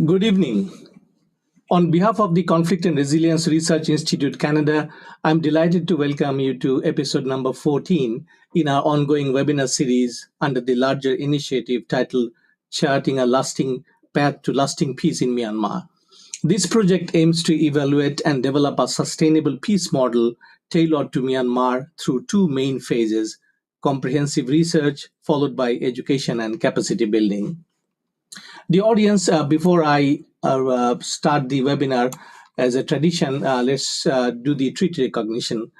Good evening. On behalf of the Conflict and Resilience Research Institute Canada, I'm delighted to welcome you to episode number 14 in our ongoing webinar series under the larger initiative titled Charting a Lasting Path to Lasting Peace in Myanmar. This project aims to evaluate and develop a sustainable peace model tailored to Myanmar through two main phases: comprehensive research, followed by education and capacity building. The audience, before I start the webinar, as a tradition, let's do the treaty recognition.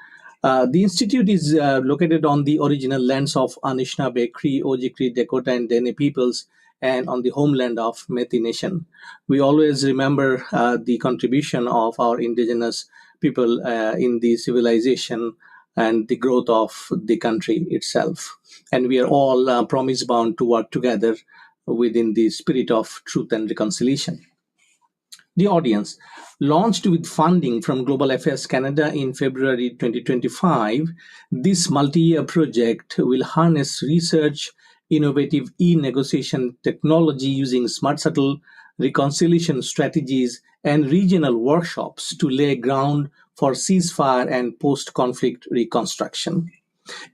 The institute is located on the original lands of Anishinaabe, Cree, Ojibwe, Dakota, and Dene peoples, and on the homeland of Metis Nation. We always remember the contribution of our indigenous people in the civilization and the growth of the country itself. And we are all promise bound to work together within the spirit of truth and reconciliation. The audience, launched with funding from Global Affairs Canada in February 2025, this multi year project will harness research, innovative e negotiation technology using smart shuttle, reconciliation strategies, and regional workshops to lay ground for ceasefire and post conflict reconstruction.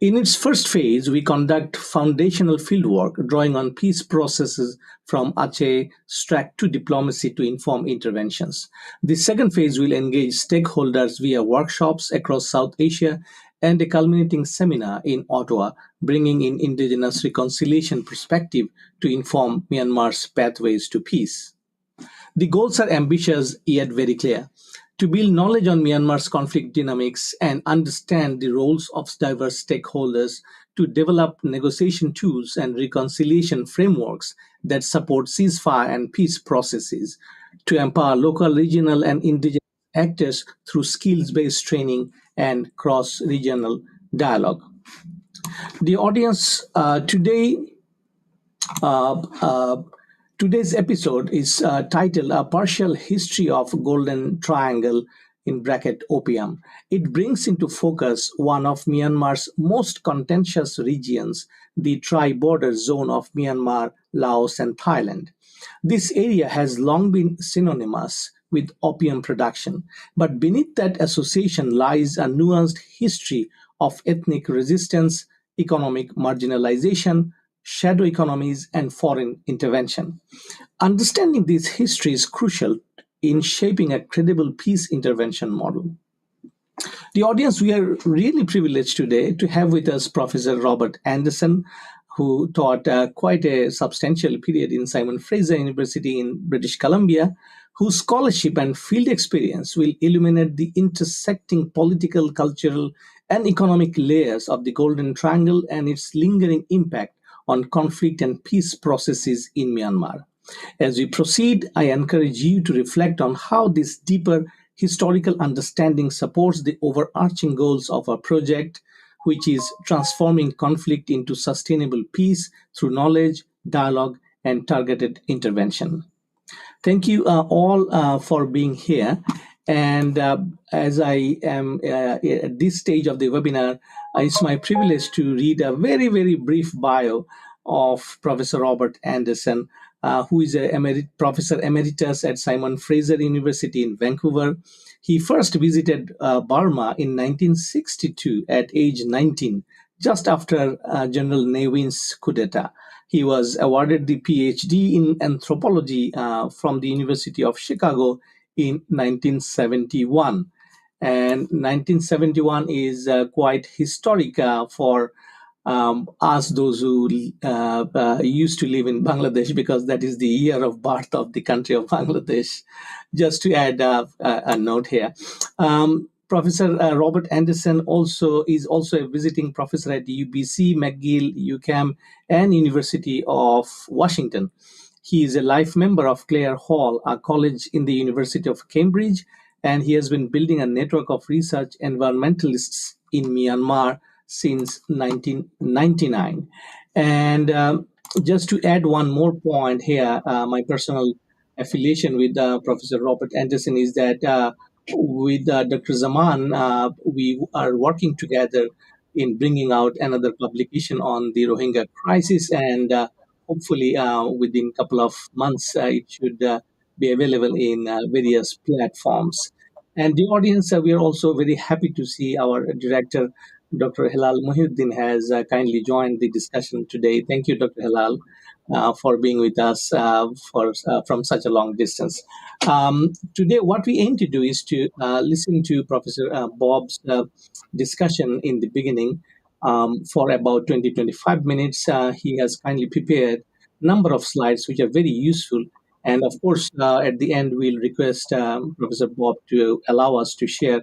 In its first phase, we conduct foundational fieldwork, drawing on peace processes from Aceh, Strack to diplomacy to inform interventions. The second phase will engage stakeholders via workshops across South Asia and a culminating seminar in Ottawa, bringing in indigenous reconciliation perspective to inform Myanmar's pathways to peace. The goals are ambitious yet very clear: to build knowledge on Myanmar's conflict dynamics and understand the roles of diverse stakeholders, to develop negotiation tools and reconciliation frameworks that support ceasefire and peace processes, to empower local, regional, and indigenous actors through skills based training and cross regional dialogue. The audience uh, uh, today's episode is titled "A Partial History of Golden Triangle" in bracket Opium. It brings into focus one of Myanmar's most contentious regions, the tri-border zone of Myanmar, Laos, and Thailand. This area has long been synonymous with opium production, but beneath that association lies a nuanced history of ethnic resistance, economic marginalization, shadow economies, and foreign intervention. Understanding this history is crucial in shaping a credible peace intervention model. The audience, we are really privileged today to have with us Professor Robert Anderson, who taught quite a substantial period in Simon Fraser University in British Columbia, whose scholarship and field experience will illuminate the intersecting political, cultural, and economic layers of the Golden Triangle and its lingering impact on conflict and peace processes in Myanmar. As we proceed, I encourage you to reflect on how this deeper historical understanding supports the overarching goals of our project, which is transforming conflict into sustainable peace through knowledge, dialogue, and targeted intervention. Thank you all for being here. And as I am at this stage of the webinar, it's my privilege to read a very, very brief bio of Professor Robert Anderson, who is a professor emeritus at Simon Fraser University in Vancouver. He first visited Burma in 1962 at age 19, just after General Ne Win's coup d'etat. He was awarded the PhD in anthropology from the University of Chicago in 1971. And 1971 is quite historic for us, those who used to live in Bangladesh, because that is the year of birth of the country of Bangladesh. Just to add a note here. Professor Robert Anderson is also a visiting professor at UBC, McGill, UCAM, and University of Washington. He is a life member of Clare Hall, a college in the University of Cambridge, and he has been building a network of research environmentalists in Myanmar since 1999. And just to add one more point here, my personal affiliation with Professor Robert Anderson is that with Dr. Zaman, we are working together in bringing out another publication on the Rohingya crisis, and hopefully within a couple of months it should be available in various platforms. And the audience, we are also very happy to see our director, Dr. Hilal Muhyiddin, has kindly joined the discussion today. Thank you, Dr. Hilal, for being with us from such a long distance. Today, what we aim to do is to listen to Professor Bob's discussion in the beginning for about 20-25 minutes. He has kindly prepared a number of slides which are very useful. And of course, at the end, we'll request Professor Bob to allow us to share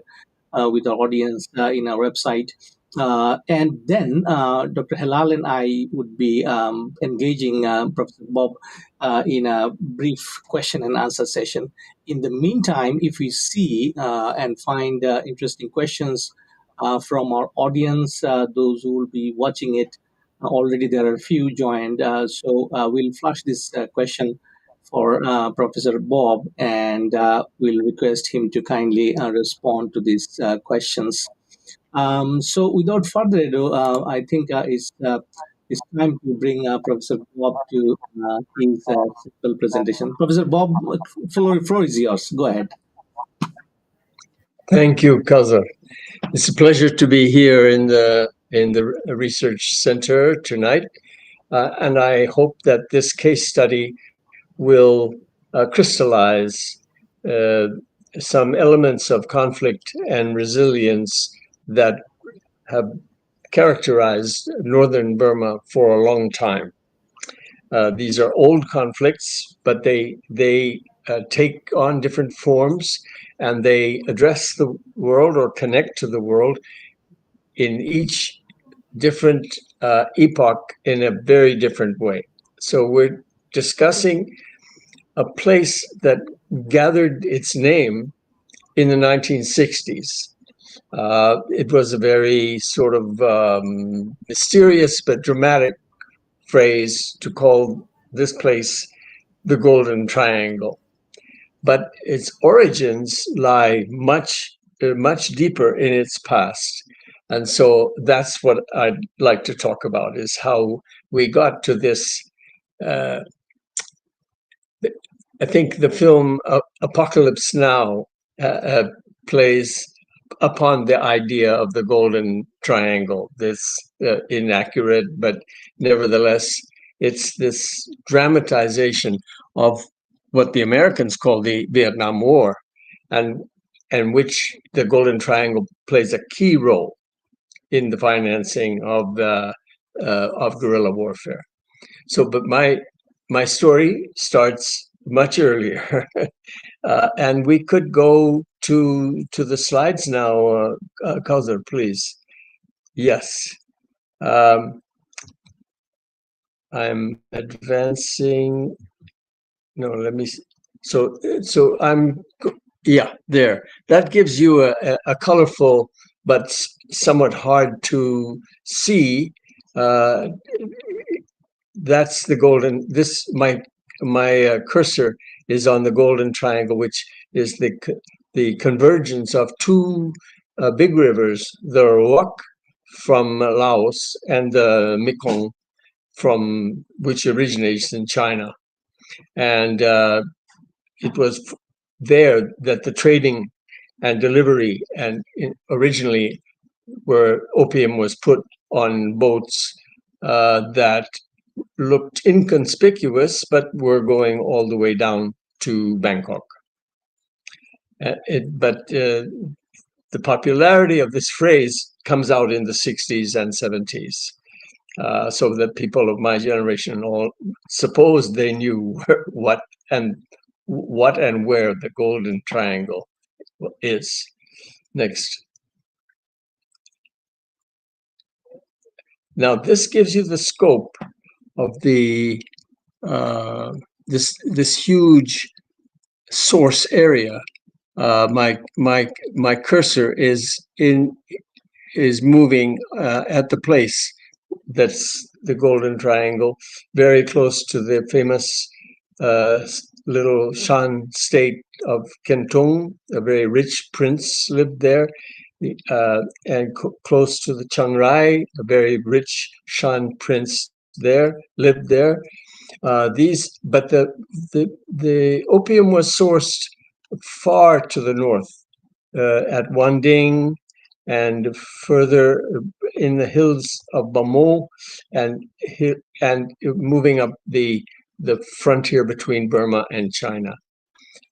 with our audience in our website. And then Dr. Halal and I would be engaging Professor Bob in a brief question and answer session. In the meantime, if we see and find interesting questions from our audience, those who will be watching it, already there are a few joined. So we'll flash this question for Professor Bob, and we'll request him to kindly respond to these questions. So, without further ado, I think it's time to bring Professor Bob to his simple presentation. Professor Bob, floor is yours. Go ahead. Thank you, Kaza. It's a pleasure to be here in the research center tonight, and I hope that this case study will crystallize uh, some elements of conflict and resilience that have characterized northern Burma for a long time. These are old conflicts, but they take on different forms, and they address the world or connect to the world in each different epoch in a very different way. So we're discussing a place that gathered its name in the 1960s. It was a very sort of mysterious but dramatic phrase to call this place the Golden Triangle. But its origins lie much deeper in its past. And so that's what I'd like to talk about, is how we got to this. Uh, I think the film Apocalypse Now plays upon the idea of the Golden Triangle, this inaccurate, but nevertheless, it's this dramatization of what the Americans call the Vietnam War, and which the Golden Triangle plays a key role in the financing of guerrilla warfare. So, but my story starts much earlier, and we could go to the slides now, Kausar, please. Yes, I'm advancing. No, let me. So I'm. Yeah, there. That gives you a colorful but somewhat hard to see. Uh, that's the golden. This my cursor is on the Golden Triangle, which is the convergence of two big rivers, the Ruak from Laos and the Mekong from which originates in China, and it was there that the trading and delivery and originally where opium was put on boats that looked inconspicuous, but were going all the way down to Bangkok. But the popularity of this phrase comes out in the 60s and 70s. So that people of my generation all suppose they knew what and where the Golden Triangle is. Next. Now this gives you the scope of the this huge source area. My cursor is moving at the place that's the Golden Triangle, very close to the famous little Shan state of Kentung. A very rich prince lived there, and close to the Chiang Rai, a very rich Shan prince lived there. The opium was sourced far to the north, at Wanding and further in the hills of Bamo, and and moving up the frontier between Burma and China,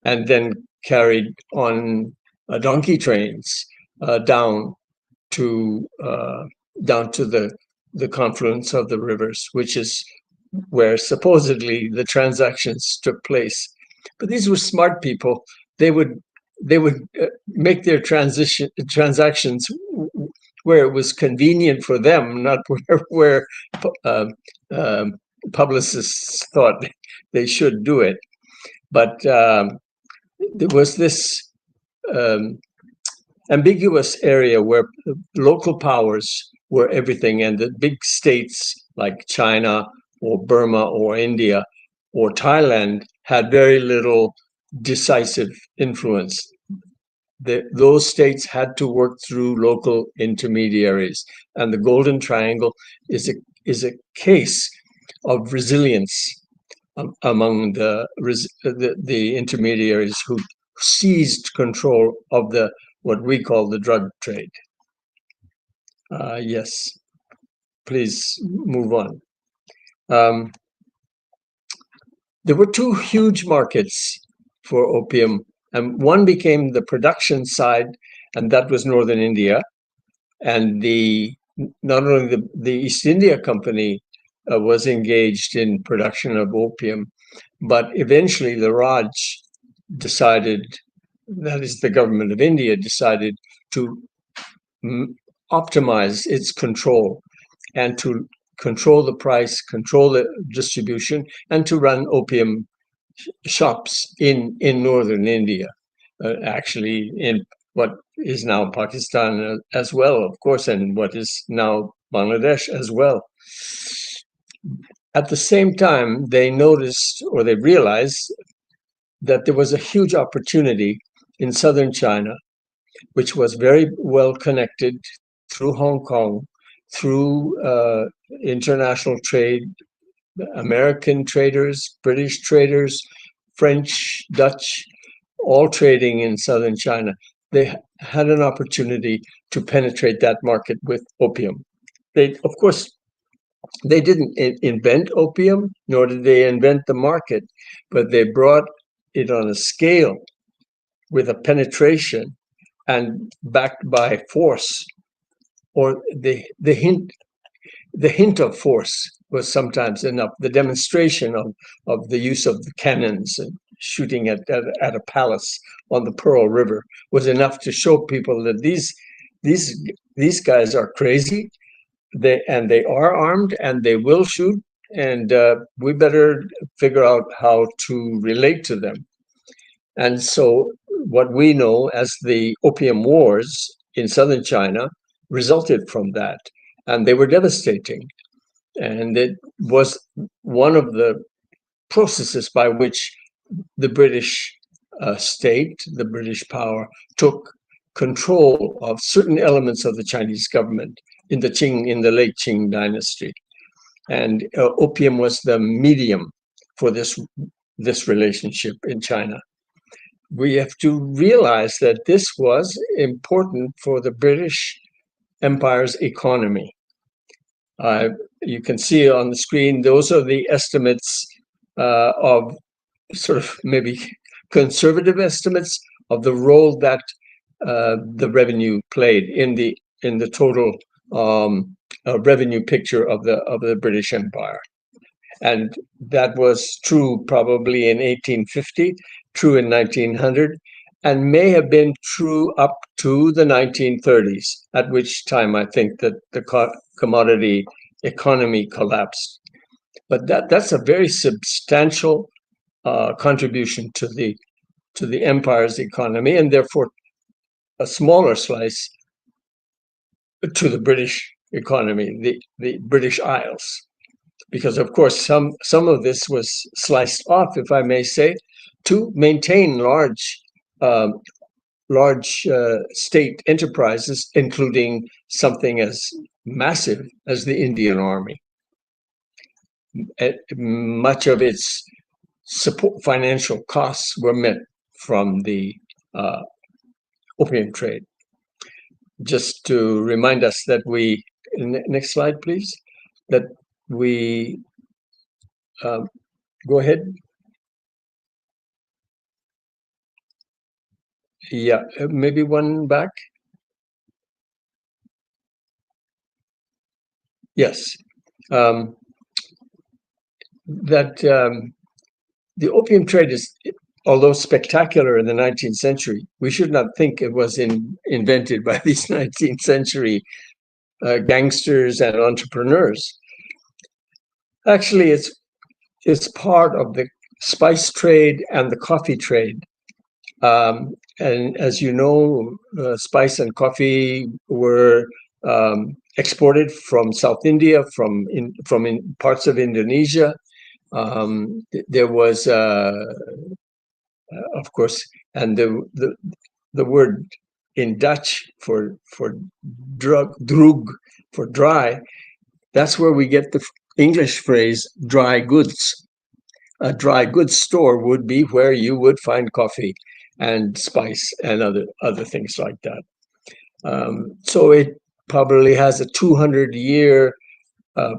and then carried on donkey trains down to the confluence of the rivers, which is where supposedly the transactions took place. But these were smart people. They would make their transactions where it was convenient for them, not where uh, uh, publicists thought they should do it. But there was this um, ambiguous area where local powers were everything, and the big states like China or Burma or India or Thailand had very little decisive influence. Those states had to work through local intermediaries, and the Golden Triangle is a case of resilience among the intermediaries who seized control of the what we call the drug trade. Yes, please move on. There were two huge markets for opium, and one became the production side, and that was northern India. And not only the East India Company was engaged in production of opium, but eventually the Raj decided, that is, the government of India decided to optimize its control and to control the price, control the distribution, and to run opium shops in northern India, actually in what is now Pakistan as well, of course, and what is now Bangladesh as well. At the same time, they noticed, or they realized, that there was a huge opportunity in southern China, which was very well connected through Hong Kong, through international trade, American traders, British traders, French, Dutch, all trading in southern China. They had an opportunity to penetrate that market with opium. Of course, they didn't invent opium, nor did they invent the market, but they brought it on a scale with a penetration and backed by force, or the hint of force was sometimes enough. The demonstration of the use of the cannons and shooting at a palace on the Pearl River was enough to show people that these guys are crazy. They are armed and they will shoot, and we better figure out how to relate to them. And so what we know as the Opium Wars in southern China resulted from that, and they were devastating. And it was one of the processes by which the British state, the British power, took control of certain elements of the Chinese government in the late Qing dynasty. And opium was the medium for this relationship in China. We have to realize that this was important for the British Empire's economy. You can see on the screen, those are the estimates of sort of maybe conservative estimates of the role that the revenue played in the total revenue picture of the British Empire. And that was true probably in 1850, true in 1900, and may have been true up to the 1930s, at which time I think that the commodity economy collapsed. But that's a very substantial contribution to the empire's economy, and therefore a smaller slice to the British economy, the British Isles. Because of course some of this was sliced off, if I may say, to maintain large state enterprises, including something as massive as the Indian Army. much of its support financial costs were met from the uh, opium trade. Just to remind us that next slide, please, that we, go ahead. Yeah, maybe one back. Yes. The opium trade is, although spectacular in the 19th century, we should not think it was invented by these 19th century gangsters and entrepreneurs. Actually, it's part of the spice trade and the coffee trade. And as you know, spice and coffee were exported from South India, from parts of Indonesia. There was, of course, and the word in Dutch for droog, for dry. That's where we get the English phrase dry goods. A dry goods store would be where you would find coffee and spice and other things like that. So it probably has a 200-year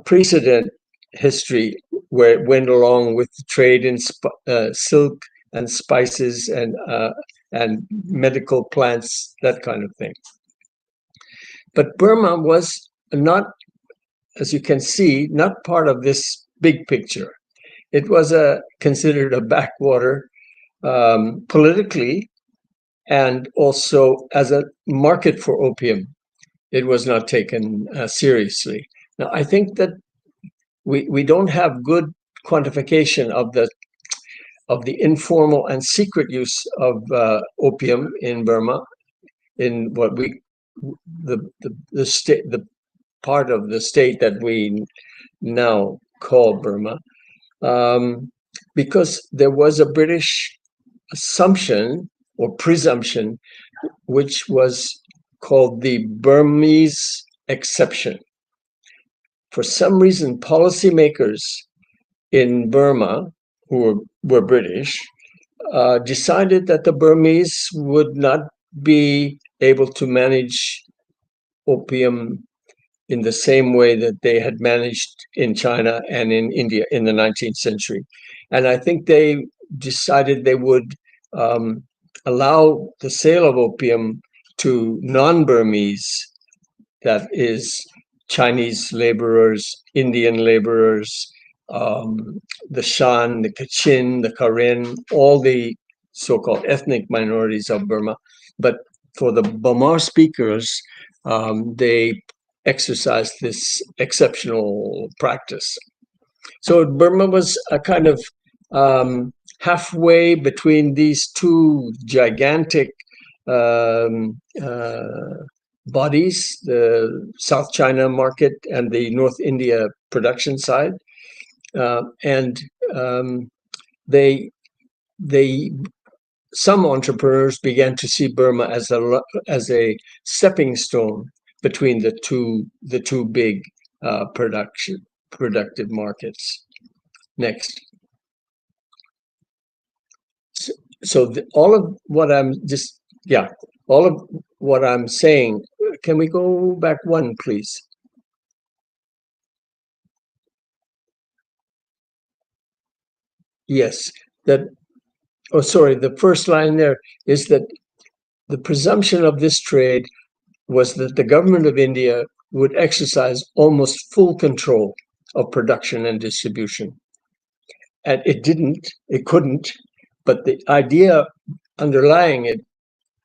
precedent history where it went along with the trade in silk and spices and medical plants, that kind of thing. But Burma was not, as you can see, not part of this big picture. It was considered a backwater politically, and also as a market for opium. It was not taken seriously. Now, I think that we don't have good quantification of the informal and secret use of opium in Burma, in what the state, the part of the state that we now call Burma, because there was a British assumption or presumption, which was called the Burmese exception. For some reason, policymakers in Burma, who were British, decided that the Burmese would not be able to manage opium in the same way that they had managed in China and in India in the 19th century. And I think they decided they would allow the sale of opium to non-Burmese, that is, Chinese laborers, Indian laborers, the Shan, the Kachin, the Karen, all the so-called ethnic minorities of Burma. But for the Bamar speakers, they exercised this exceptional practice. So Burma was a kind of halfway between these two gigantic bodies, the South China market and the North India production side. And some entrepreneurs began to see Burma as a stepping stone between the two big productive markets. Next. So all of what I'm saying. Can we go back one, please? Yes, the first line there is that the presumption of this trade was that the government of India would exercise almost full control of production and distribution. And it couldn't, but the idea underlying it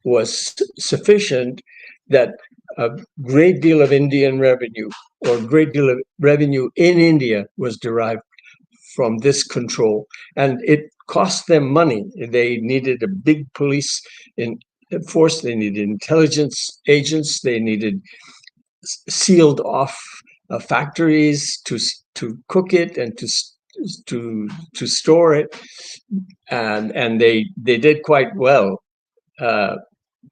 was sufficient that a great deal of Indian revenue, or a great deal of revenue in India, was derived from this control. And it cost them money. They needed a big police force, they needed intelligence agents, they needed sealed off factories to cook it and to store it, and they did quite well,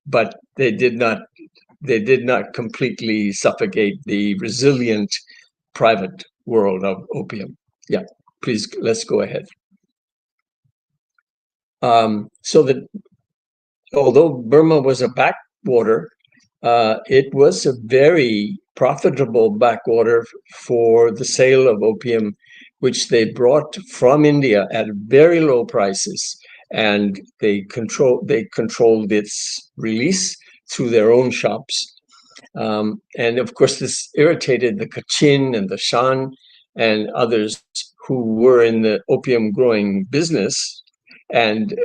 but they did not completely suffocate the resilient private world of opium. Yeah, please, let's go ahead. So that although Burma was a backwater, it was a very profitable backwater for the sale of opium, which they brought from India at very low prices, and they controlled its release through their own shops. And of course, this irritated the Kachin and the Shan and others who were in the opium growing business. And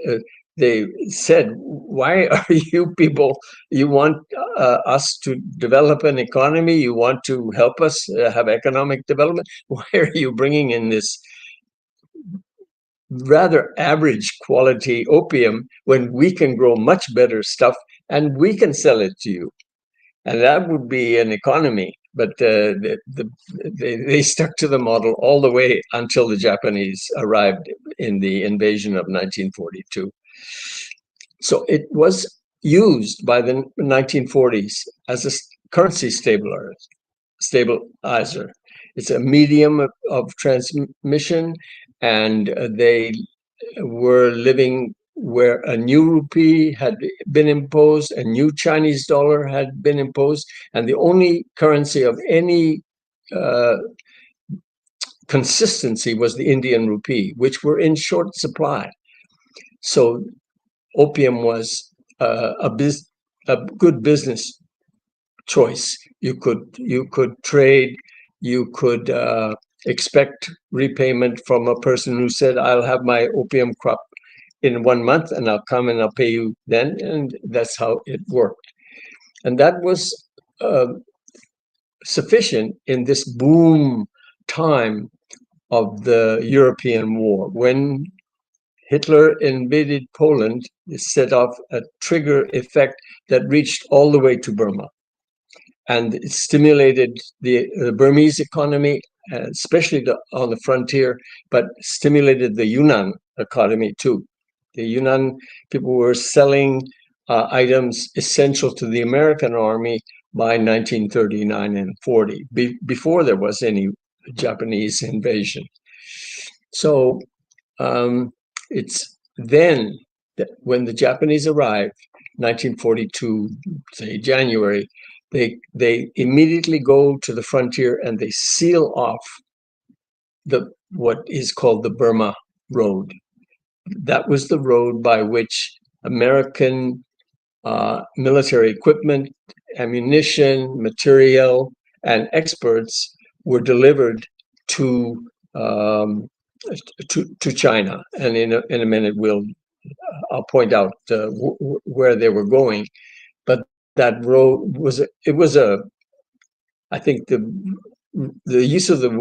they said, why are you people, you want us to develop an economy? You want to help us have economic development? Why are you bringing in this rather average quality opium when we can grow much better stuff and we can sell it to you? And that would be an economy. But they stuck to the model all the way until the Japanese arrived in the invasion of 1942. So it was used by the 1940s as a currency stabilizer. It's a medium of transmission, and they were living where a new rupee had been imposed, a new Chinese dollar had been imposed, and the only currency of any consistency was the Indian rupee, which were in short supply. So opium was a good business choice. You could trade, you could expect repayment from a person who said, "I'll have my opium crop in 1 month, and I'll come and I'll pay you then," and that's how it worked. And that was sufficient in this boom time of the European War. When Hitler invaded Poland, it set off a trigger effect that reached all the way to Burma. And it stimulated the Burmese economy, especially on the frontier, but stimulated the Yunnan economy too. The Yunnan people were selling items essential to the American army by 1939 and 40, before there was any Japanese invasion. So it's then that when the Japanese arrived, 1942, say January, they immediately go to the frontier and they seal off what is called the Burma Road. That was the road by which American military equipment, ammunition, material, and experts were delivered to to China. And in a minute, I'll point out where they were going. But that road I think the use of the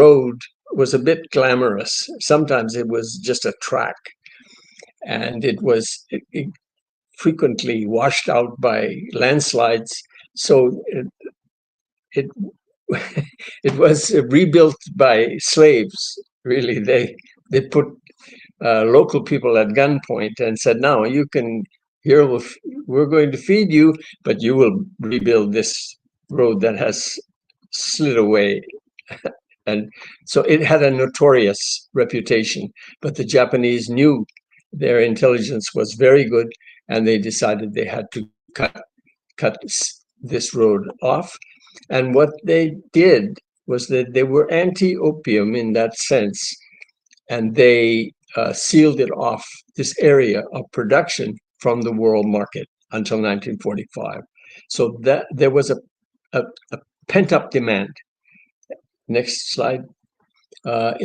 road was a bit glamorous. Sometimes it was just a track, and it frequently washed out by landslides. So it it was rebuilt by slaves. Really, they put local people at gunpoint and said, "Now you can. Here we're going to feed you, but you will rebuild this road that has slid away." And so it had a notorious reputation. But the Japanese knew their intelligence was very good, and they decided they had to cut this road off. And what they did was that they were anti-opium in that sense, and they sealed it off, this area of production, from the world market until 1945. So that there was a pent-up demand. Next slide.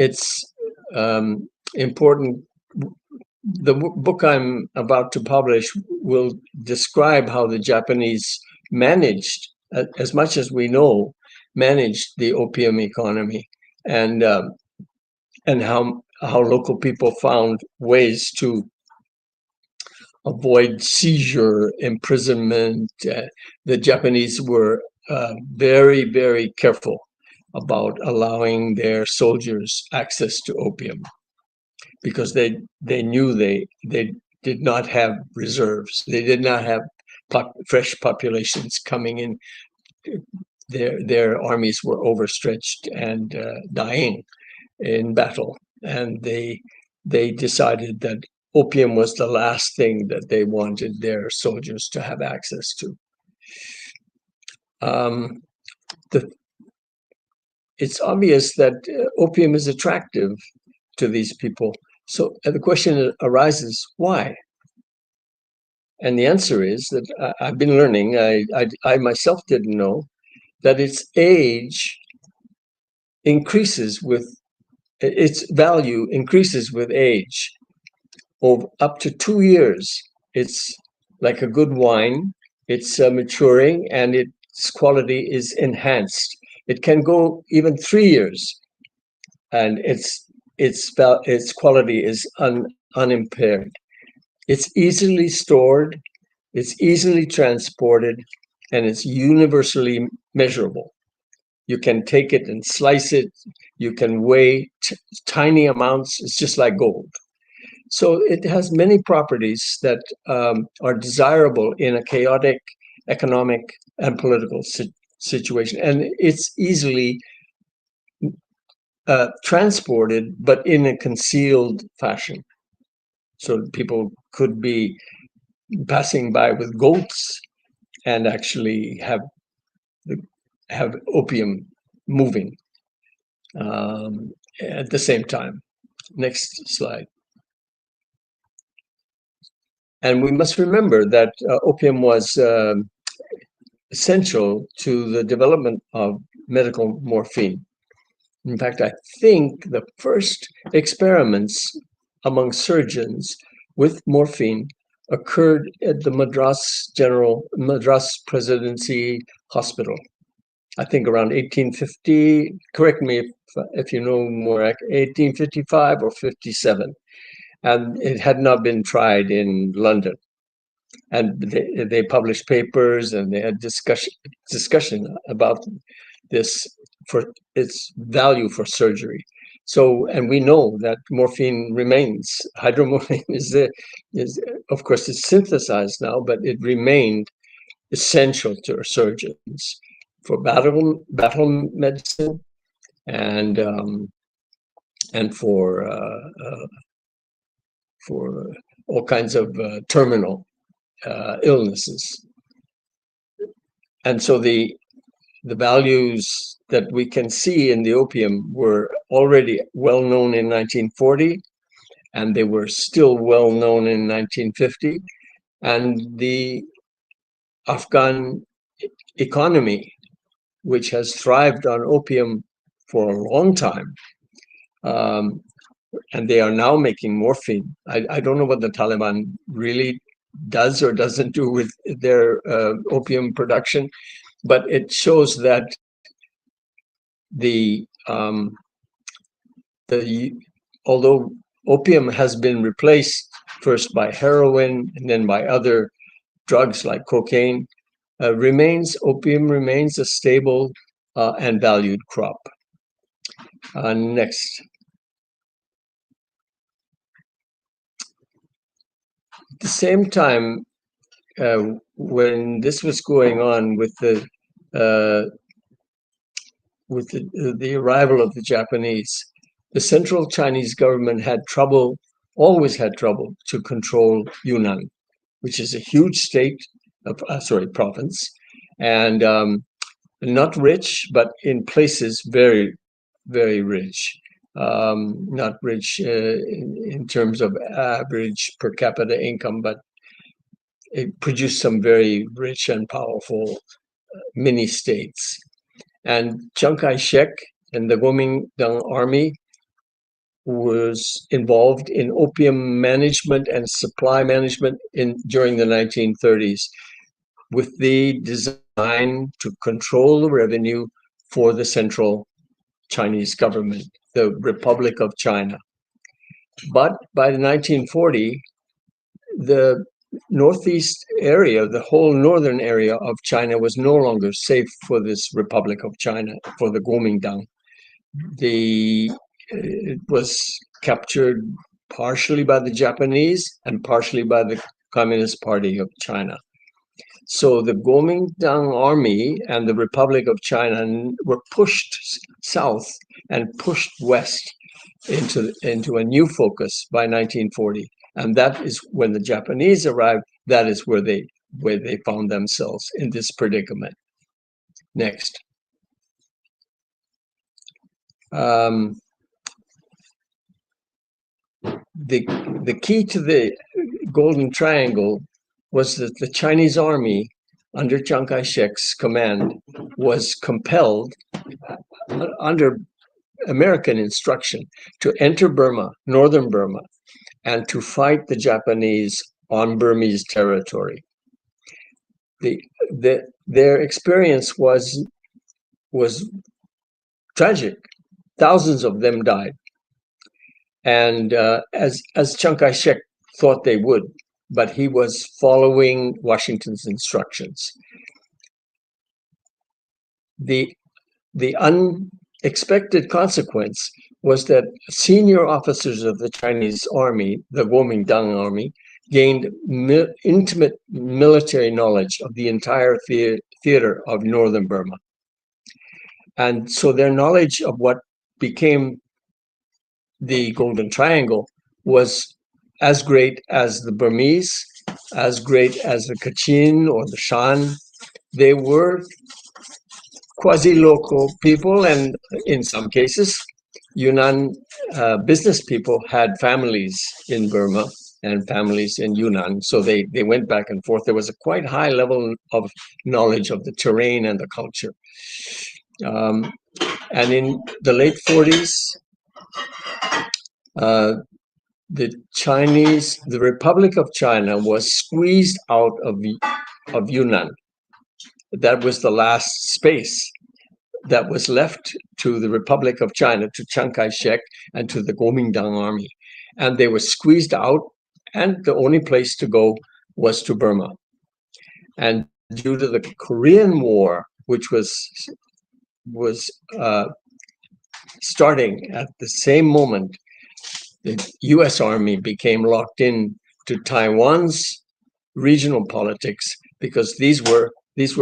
It's important. The book I'm about to publish will describe how the Japanese managed, as much as we know, managed the opium economy, and how local people found ways to avoid seizure, imprisonment. The Japanese were very, very careful about allowing their soldiers access to opium, because they knew they did not have reserves. They did not have fresh populations coming in. Their armies were overstretched and dying. in battle, and they decided that opium was the last thing that they wanted their soldiers to have access to. Um, the, it's obvious that opium is attractive to these people. So the question arises, why? And the answer is that I've been learning, I myself didn't know, that its age increases with, its value increases with age. Of up to 2 years, it's like a good wine. It's maturing and its quality is enhanced. It can go even 3 years, and its quality is unimpaired. It's easily stored, it's easily transported, and it's universally measurable. You can take it and slice it. You can weigh tiny amounts. It's just like gold. So it has many properties that are desirable in a chaotic economic and political situation. And it's easily transported, but in a concealed fashion. So people could be passing by with goats and actually have opium moving at the same time. Next slide. And we must remember that opium was essential to the development of medical morphine. In fact, I think the first experiments among surgeons with morphine occurred at the Madras Presidency Hospital. I think around 1850, correct me if you know more, 1855 or 57. And it had not been tried in London. And they published papers and they had discussion about this for its value for surgery. So, and we know that morphine remains, hydromorphine is of course it's synthesized now, but it remained essential to surgeons for battle medicine and for all kinds of terminal illnesses. And so the values that we can see in the opium were already well known in 1940, and they were still well known in 1950. And the Afghan economy, which has thrived on opium for a long time, and they are now making morphine. I don't know what the Taliban really does or doesn't do with their opium production, but it shows that the although opium has been replaced first by heroin and then by other drugs like cocaine, opium remains a stable and valued crop. Next. At the same time, when this was going on with the arrival of the Japanese, the central Chinese government always had trouble to control Yunnan, which is a huge province, and not rich, but in places very, very rich. Not rich in terms of average per capita income, but it produced some very rich and powerful mini states. And Chiang Kai-shek and the Kuomintang army was involved in opium management and supply management during the 1930s, with the design to control the revenue for the central Chinese government, the Republic of China. But by the 1940, the northeast area, the whole northern area of China was no longer safe for this Republic of China, for the Kuomintang. It was captured partially by the Japanese and partially by the Communist Party of China. So the Kuomintang army and the Republic of China were pushed south and pushed west into a new focus by 1940, and that is when the Japanese arrived. That is where they found themselves in this predicament. Next. The key to the Golden Triangle was that the Chinese army under Chiang Kai-shek's command was compelled under American instruction to enter Burma, northern Burma, and to fight the Japanese on Burmese territory. Their experience was tragic. Thousands of them died. And as Chiang Kai-shek thought they would, but he was following Washington's instructions. The unexpected consequence was that senior officers of the Chinese army, the Kuomintang army, gained intimate military knowledge of the entire theater of northern Burma. And so their knowledge of what became the Golden Triangle was as great as the Burmese, as great as the Kachin or the Shan. They were quasi-local people, and in some cases, Yunnan business people had families in Burma and families in Yunnan, so they went back and forth. There was a quite high level of knowledge of the terrain and the culture. And in the late 40s, the Republic of China was squeezed out of Yunnan. That was the last space that was left to the Republic of China, to Chiang Kai-shek and to the Kuomintang army. And they were squeezed out, and the only place to go was to Burma. And due to the Korean War, which was starting at the same moment, the U.S. Army became locked in to Taiwan's regional politics, because these were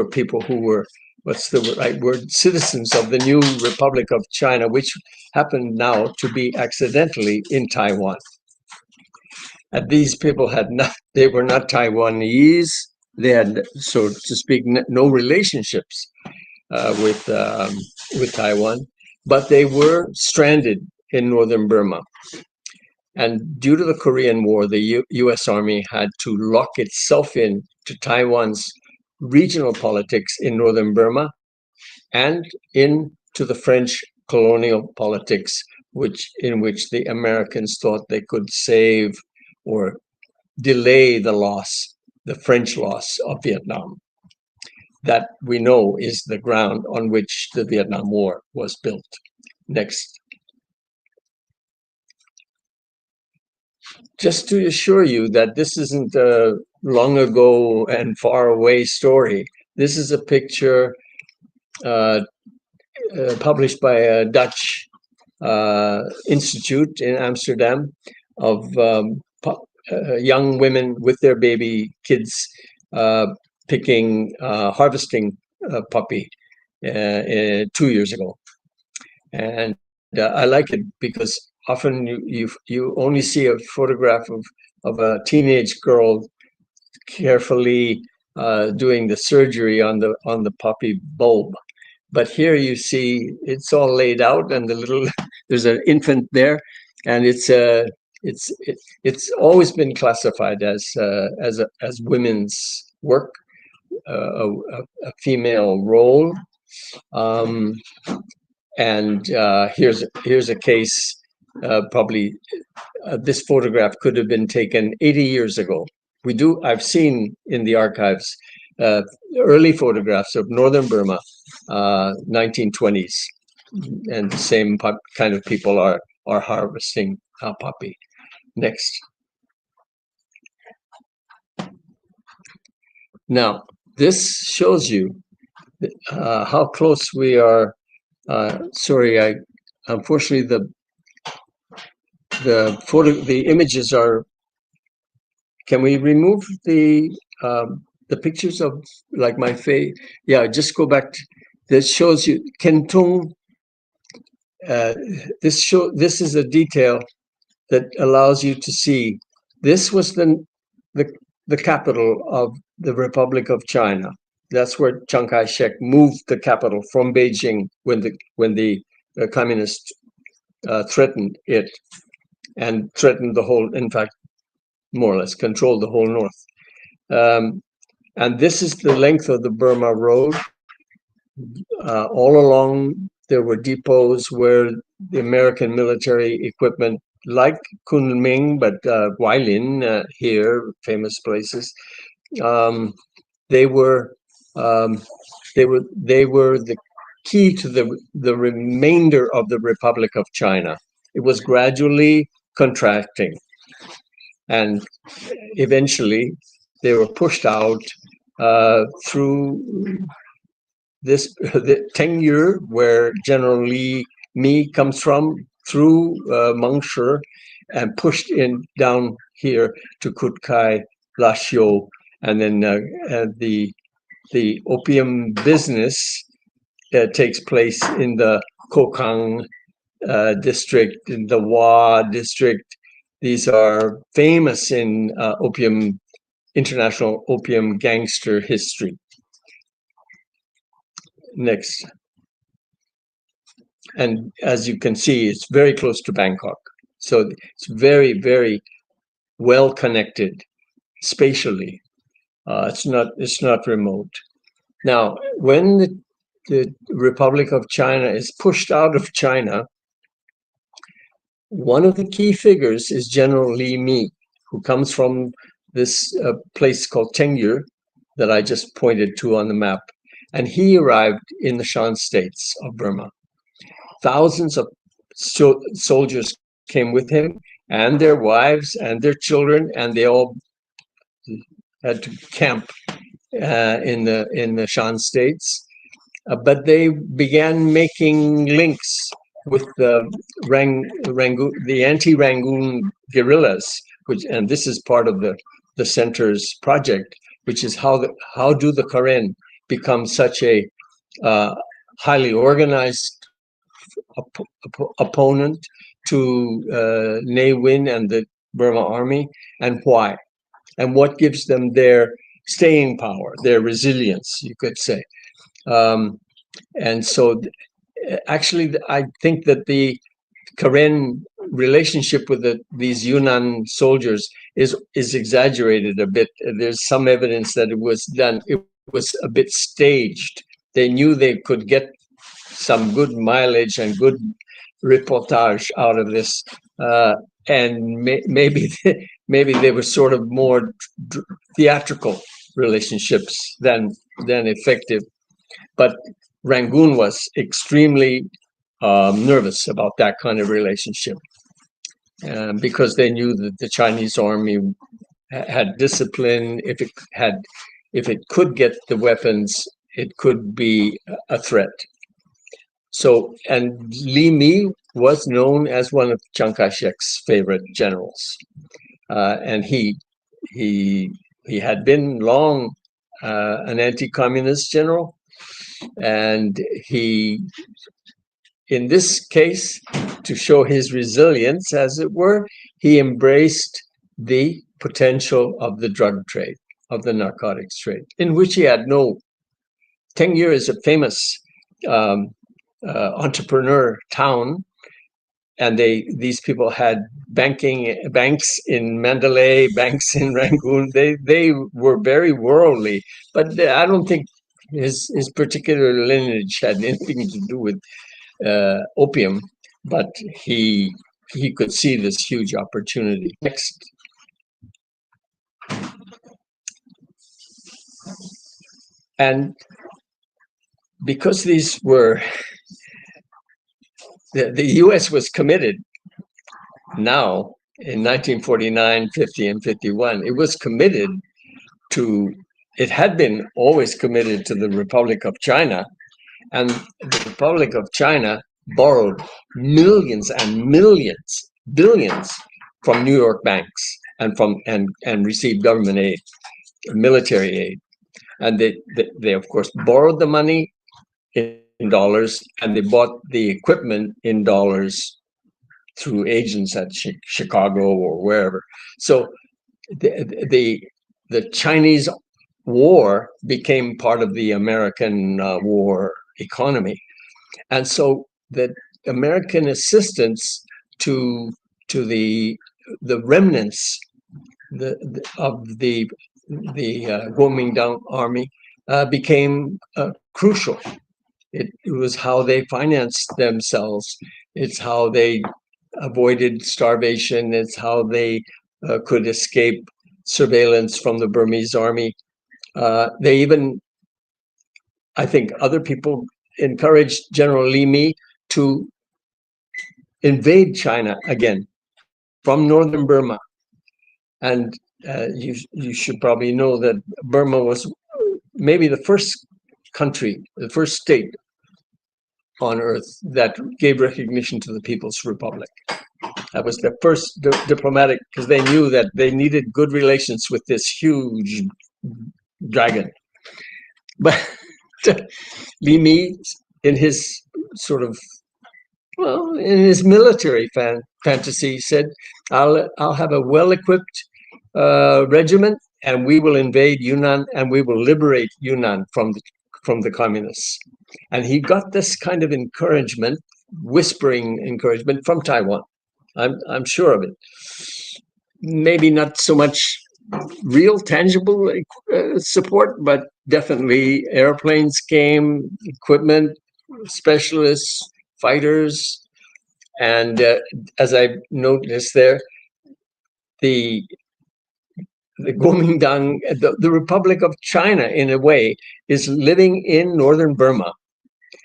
people who were, what's the right word, citizens of the new Republic of China, which happened now to be accidentally in Taiwan. And these people they were not Taiwanese. They had, so to speak, no relationships with Taiwan, but they were stranded in northern Burma. And due to the Korean War, the U.S. Army had to lock itself in to Taiwan's regional politics in northern Burma and into the French colonial politics, in which the Americans thought they could save or delay the French loss of Vietnam. That, we know, is the ground on which the Vietnam War was built. Next. Just to assure you that this isn't a long ago and far away story, this is a picture published by a Dutch institute in Amsterdam of young women with their baby kids harvesting a puppy 2 years ago. And I like it because often you only see a photograph of a teenage girl carefully doing the surgery on the puppy bulb, but here you see it's all laid out, and there's an infant there, and it's always been classified as women's work, a female role, and here's a case. Probably this photograph could have been taken 80 years ago. I've seen in the archives early photographs of northern Burma, 1920s, and the same kind of people are harvesting a puppy. Next. Now, this shows you how close we are. Sorry, unfortunately the images are. Can we remove the pictures of like my face? Yeah, just go back. This shows you Kentung uh, this is a detail that allows you to see this was the, the capital of the Republic of China. That's where Chiang Kai-shek moved the capital from Beijing when the communists threatened it and threatened the whole, in fact, more or less controlled the whole north. And this is the length of the Burma Road. All along, there were depots where the American military equipment, like Kunming, but Guilin here, famous places, they were the key to the remainder of the Republic of China. It was gradually contracting, and eventually they were pushed out through this the Tengyur, where General Li Mi comes from, through Mengshi, and pushed in down here to Kutkai, Lashio, and then the opium business takes place in the Kokang district, in the Wa district. These are famous in international opium gangster history. Next. And as you can see, it's very close to Bangkok. So it's very, very well connected spatially. It's not remote. Now, when the Republic of China is pushed out of China, one of the key figures is General Li Mi, who comes from this place called Tengyur that I just pointed to on the map. And he arrived in the Shan states of Burma. Thousands of soldiers came with him, and their wives and their children, and they all had to camp in the Shan states. But they began making links with the anti-Rangoon guerrillas, and this is part of the center's project, which is how do the Karen become such a highly organized opponent to Ne Win and the Burma army, and why, and what gives them their staying power, their resilience, you could say. And so actually, I think that the Karen relationship with these Yunnan soldiers is exaggerated a bit. There's some evidence that it was a bit staged. They knew they could get some good mileage and good reportage out of this, and maybe they were sort of more theatrical relationships than effective. But Rangoon was extremely nervous about that kind of relationship, because they knew that the Chinese army had discipline. If it could get the weapons, it could be a threat. So, and Li Mi was known as one of Chiang Kai-shek's favorite generals, and he had been long an anti-communist general, and he, in this case, to show his resilience, as it were, he embraced the potential of the drug trade, of the narcotics trade, in which he had no. Tengyur is a famous entrepreneur town, and these people had banks in Mandalay, banks in Rangoon. They were very worldly, but I don't think his particular lineage had anything to do with opium, but he could see this huge opportunity. Next. And because these were, the US was committed now in 1949, 50, and 51, it was committed to, it had been always committed to the Republic of China, and the Republic of China borrowed millions and millions, billions from New York banks and received government aid, military aid. And they of course borrowed the money in dollars, and they bought the equipment in dollars through agents at Chicago or wherever. So the Chinese war became part of the American war economy, and so the American assistance to the remnants of the Kuomintang army became crucial. It was how they financed themselves. It's how they avoided starvation. It's how they could escape surveillance from the Burmese army. They even, I think, other people encouraged General Li Mi to invade China again from northern Burma. And you should probably know that Burma was maybe the first country, the first state on earth that gave recognition to the People's Republic. That was the first diplomatic, because they knew that they needed good relations with this huge dragon. But Li Mi, in his sort of, well, in his military fantasy, said, I'll have a well-equipped regiment, and we will invade Yunnan, and we will liberate Yunnan from the communists. And he got this kind of encouragement, whispering encouragement from Taiwan. I'm sure of it. Maybe not so much real tangible support, but definitely airplanes came, equipment, specialists, fighters, and as I noticed there, the Kuomintang, the Republic of China, in a way, is living in northern Burma,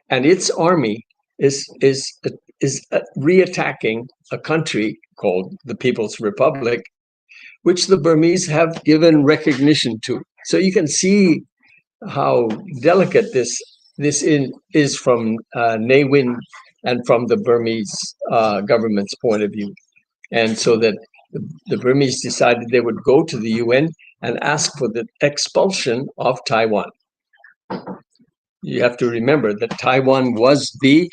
and its army is reattacking a country called the People's Republic, which the Burmese have given recognition to. So you can see how delicate this is from Ne Win and from the Burmese government's point of view. And so that the Burmese decided they would go to the UN and ask for the expulsion of Taiwan. You have to remember that Taiwan was the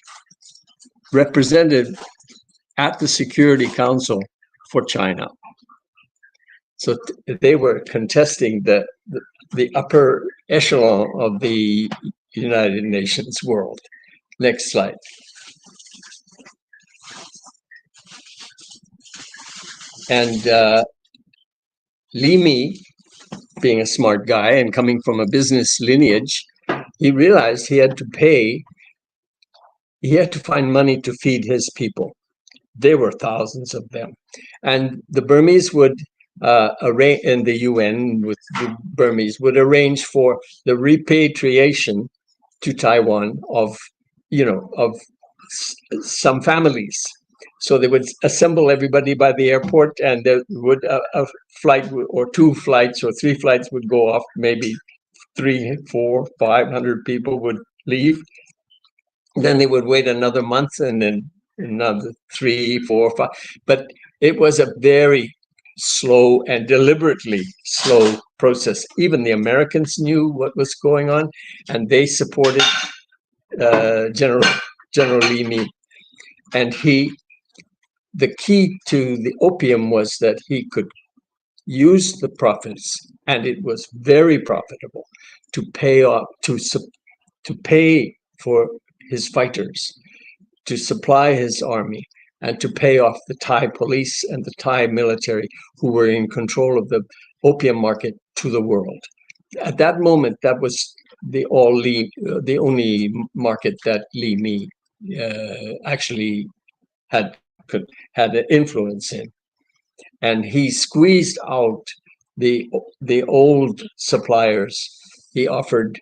representative at the Security Council for China. So they were contesting the upper echelon of the United Nations world. Next slide. And Li Mi, being a smart guy and coming from a business lineage, he realized he had to find money to feed his people. There were thousands of them. And the Burmese would arrange, in the UN with the Burmese, would arrange for the repatriation to Taiwan of some families. So they would assemble everybody by the airport, and there would a flight or two flights or three flights would go off. Maybe 300, 400, 500 people would leave. Then they would wait another month, and then another 3, 4, 5. But it was a very slow and deliberately slow process. Even the Americans knew what was going on, and they supported General Li Mi. And the key to the opium was that he could use the profits, and it was very profitable, to pay off, to pay for his fighters, to supply his army, and to pay off the Thai police and the Thai military, who were in control of the opium market to the world. At that moment, that was the only market that Li Mi actually had an influence in, and he squeezed out the old suppliers. He offered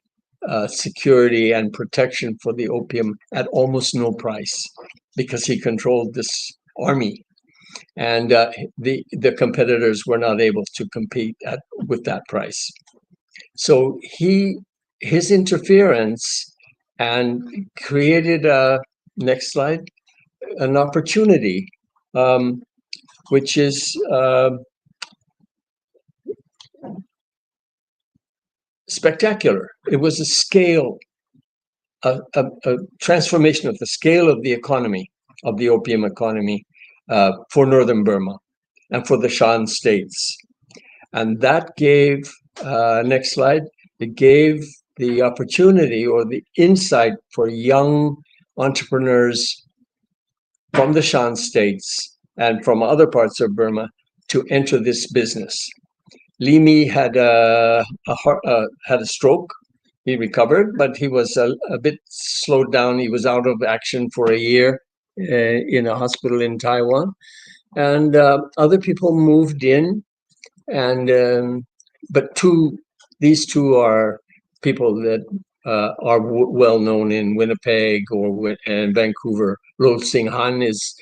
security and protection for the opium at almost no price, because he controlled this army, and the competitors were not able to compete with that price. So his interference and created next slide, an opportunity, which is spectacular. It was a scale a transformation of the scale of the economy, of the opium economy, for northern Burma and for the Shan states. And that gave, next slide, it gave the opportunity or the insight for young entrepreneurs from the Shan states and from other parts of Burma to enter this business. Li Mi had a stroke. He recovered, but he was a bit slowed down. He was out of action for a year in a hospital in Taiwan. And other people moved in, and but these two are people that are well known in Winnipeg and Vancouver. Lo Sing Han is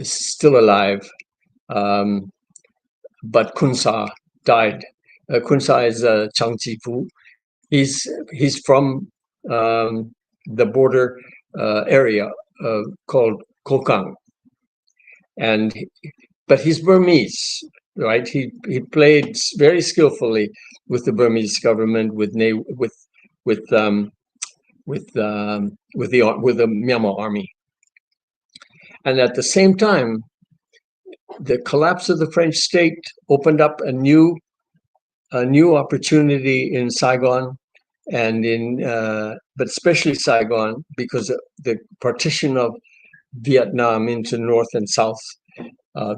still alive, but Kun Sa died. Kun Sa is Changji Fu. He's from the border area called Kokang, but he's Burmese, right? He played very skillfully with the Burmese government, with the Myanmar army, and at the same time, the collapse of the French state opened up a new opportunity in Saigon, and but especially Saigon, because of the partition of Vietnam into North and South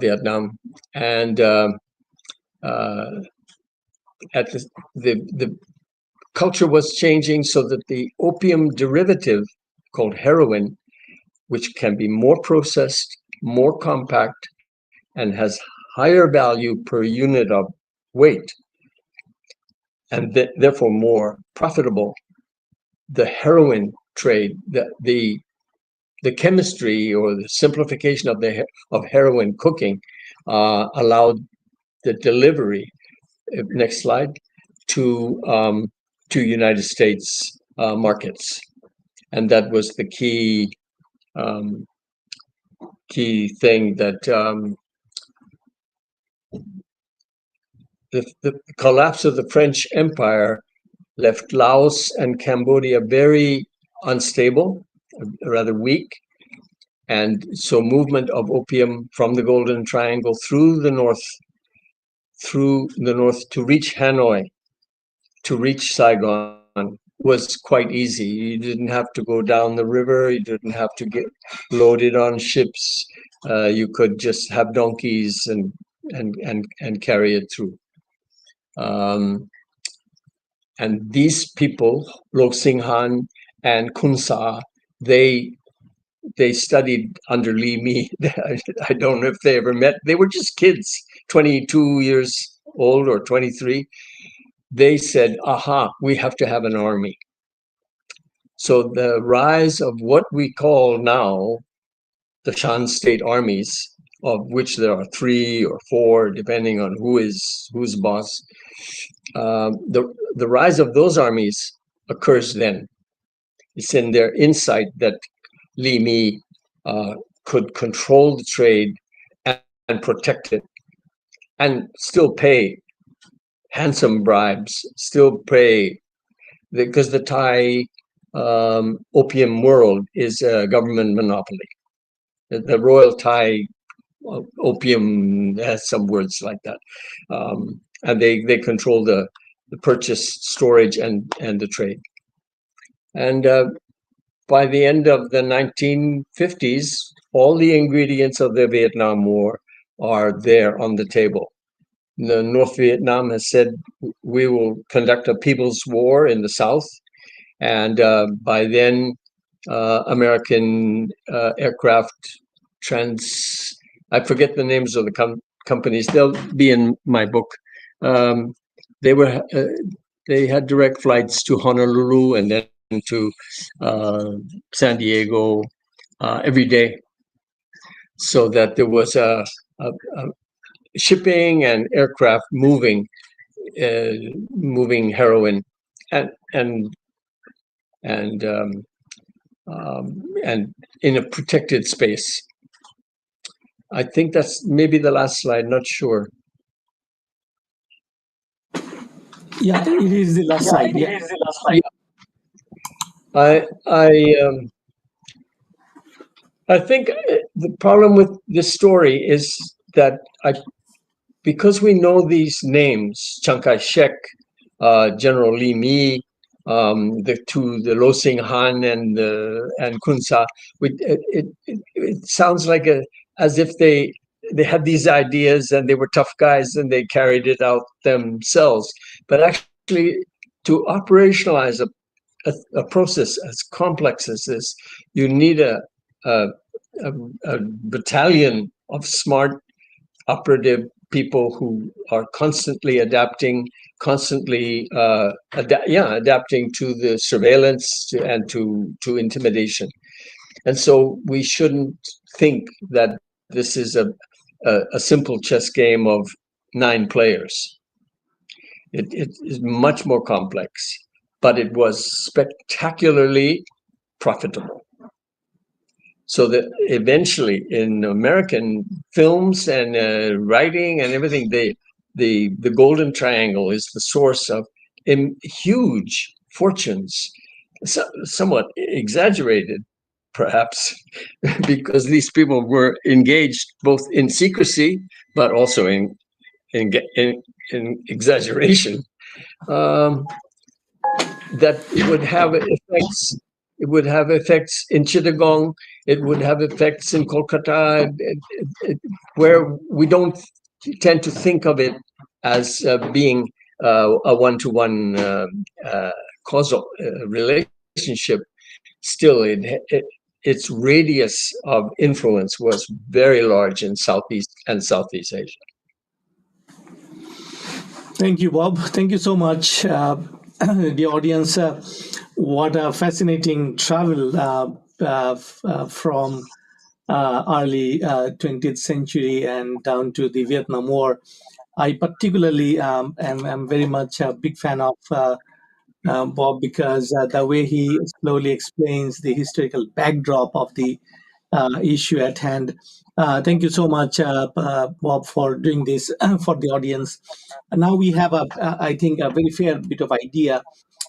Vietnam, and at the culture was changing, so that the opium derivative called heroin, which can be more processed, more compact, and has higher value per unit of weight, and therefore more profitable. The heroin trade, the chemistry or the simplification of heroin cooking allowed the delivery. Next slide, to United States markets, and that was the key thing that. The collapse of the French Empire left Laos and Cambodia very unstable, rather weak, and so movement of opium from the Golden Triangle through the north to reach Hanoi, to reach Saigon, was quite easy. You didn't have to go down the river. You didn't have to get loaded on ships. You could just have donkeys and carry it through. And these people, Lo Sing Han and Kun Sa, they studied under Li Mi. I don't know if they ever met. They were just kids, 22 years old or 23. They said, aha, we have to have an army. So the rise of what we call now the Shan state armies, of which there are 3 or 4, depending on who's boss. The rise of those armies occurs then. It's in their insight that Li Mi could control the trade and protect it, and still pay handsome bribes, still pay, because the Thai opium world is a government monopoly. The Royal Thai Opium has some words like that, and they control the purchase, storage, and the trade. And by the end of the 1950s, all the ingredients of the Vietnam War are there on the table. The North Vietnam has said, we will conduct a people's war in the South, and by then American aircraft I forget the names of the companies. They'll be in my book. They had direct flights to Honolulu and then to San Diego every day, so that there was a shipping and aircraft moving heroin and in a protected space. I think that's maybe the last slide, not sure. Yeah, it is the last slide. Yeah. I I think the problem with this story is that because we know these names, Chiang Kai-shek, General Li Mi, the Lo Sing Han and Kun Sa, it sounds like as if they had these ideas and they were tough guys and they carried it out themselves. But actually, to operationalize a process as complex as this, you need a, a, a battalion of smart operative people who are constantly adapting, constantly adapting to the surveillance and to intimidation. And so we shouldn't think that this is a simple chess game of 9 players. It is much more complex, but it was spectacularly profitable. So that eventually in American films and writing and everything, the Golden Triangle is the source of huge fortunes, somewhat exaggerated, perhaps, because these people were engaged both in secrecy but also in, in, in exaggeration. Um, that it would have effects. It would have effects in Chittagong. It would have effects in Kolkata, where we don't tend to think of it as being a one-to-one causal relationship. Still, its radius of influence was very large in Southeast Asia. Thank you, Bob. Thank you so much, the audience. What a fascinating travel from early 20th century and down to the Vietnam War. I particularly am very much a big fan of Bob, because the way he slowly explains the historical backdrop of the issue at hand. Thank you so much, Bob, for doing this for the audience. Now we have, I think, a very fair bit of idea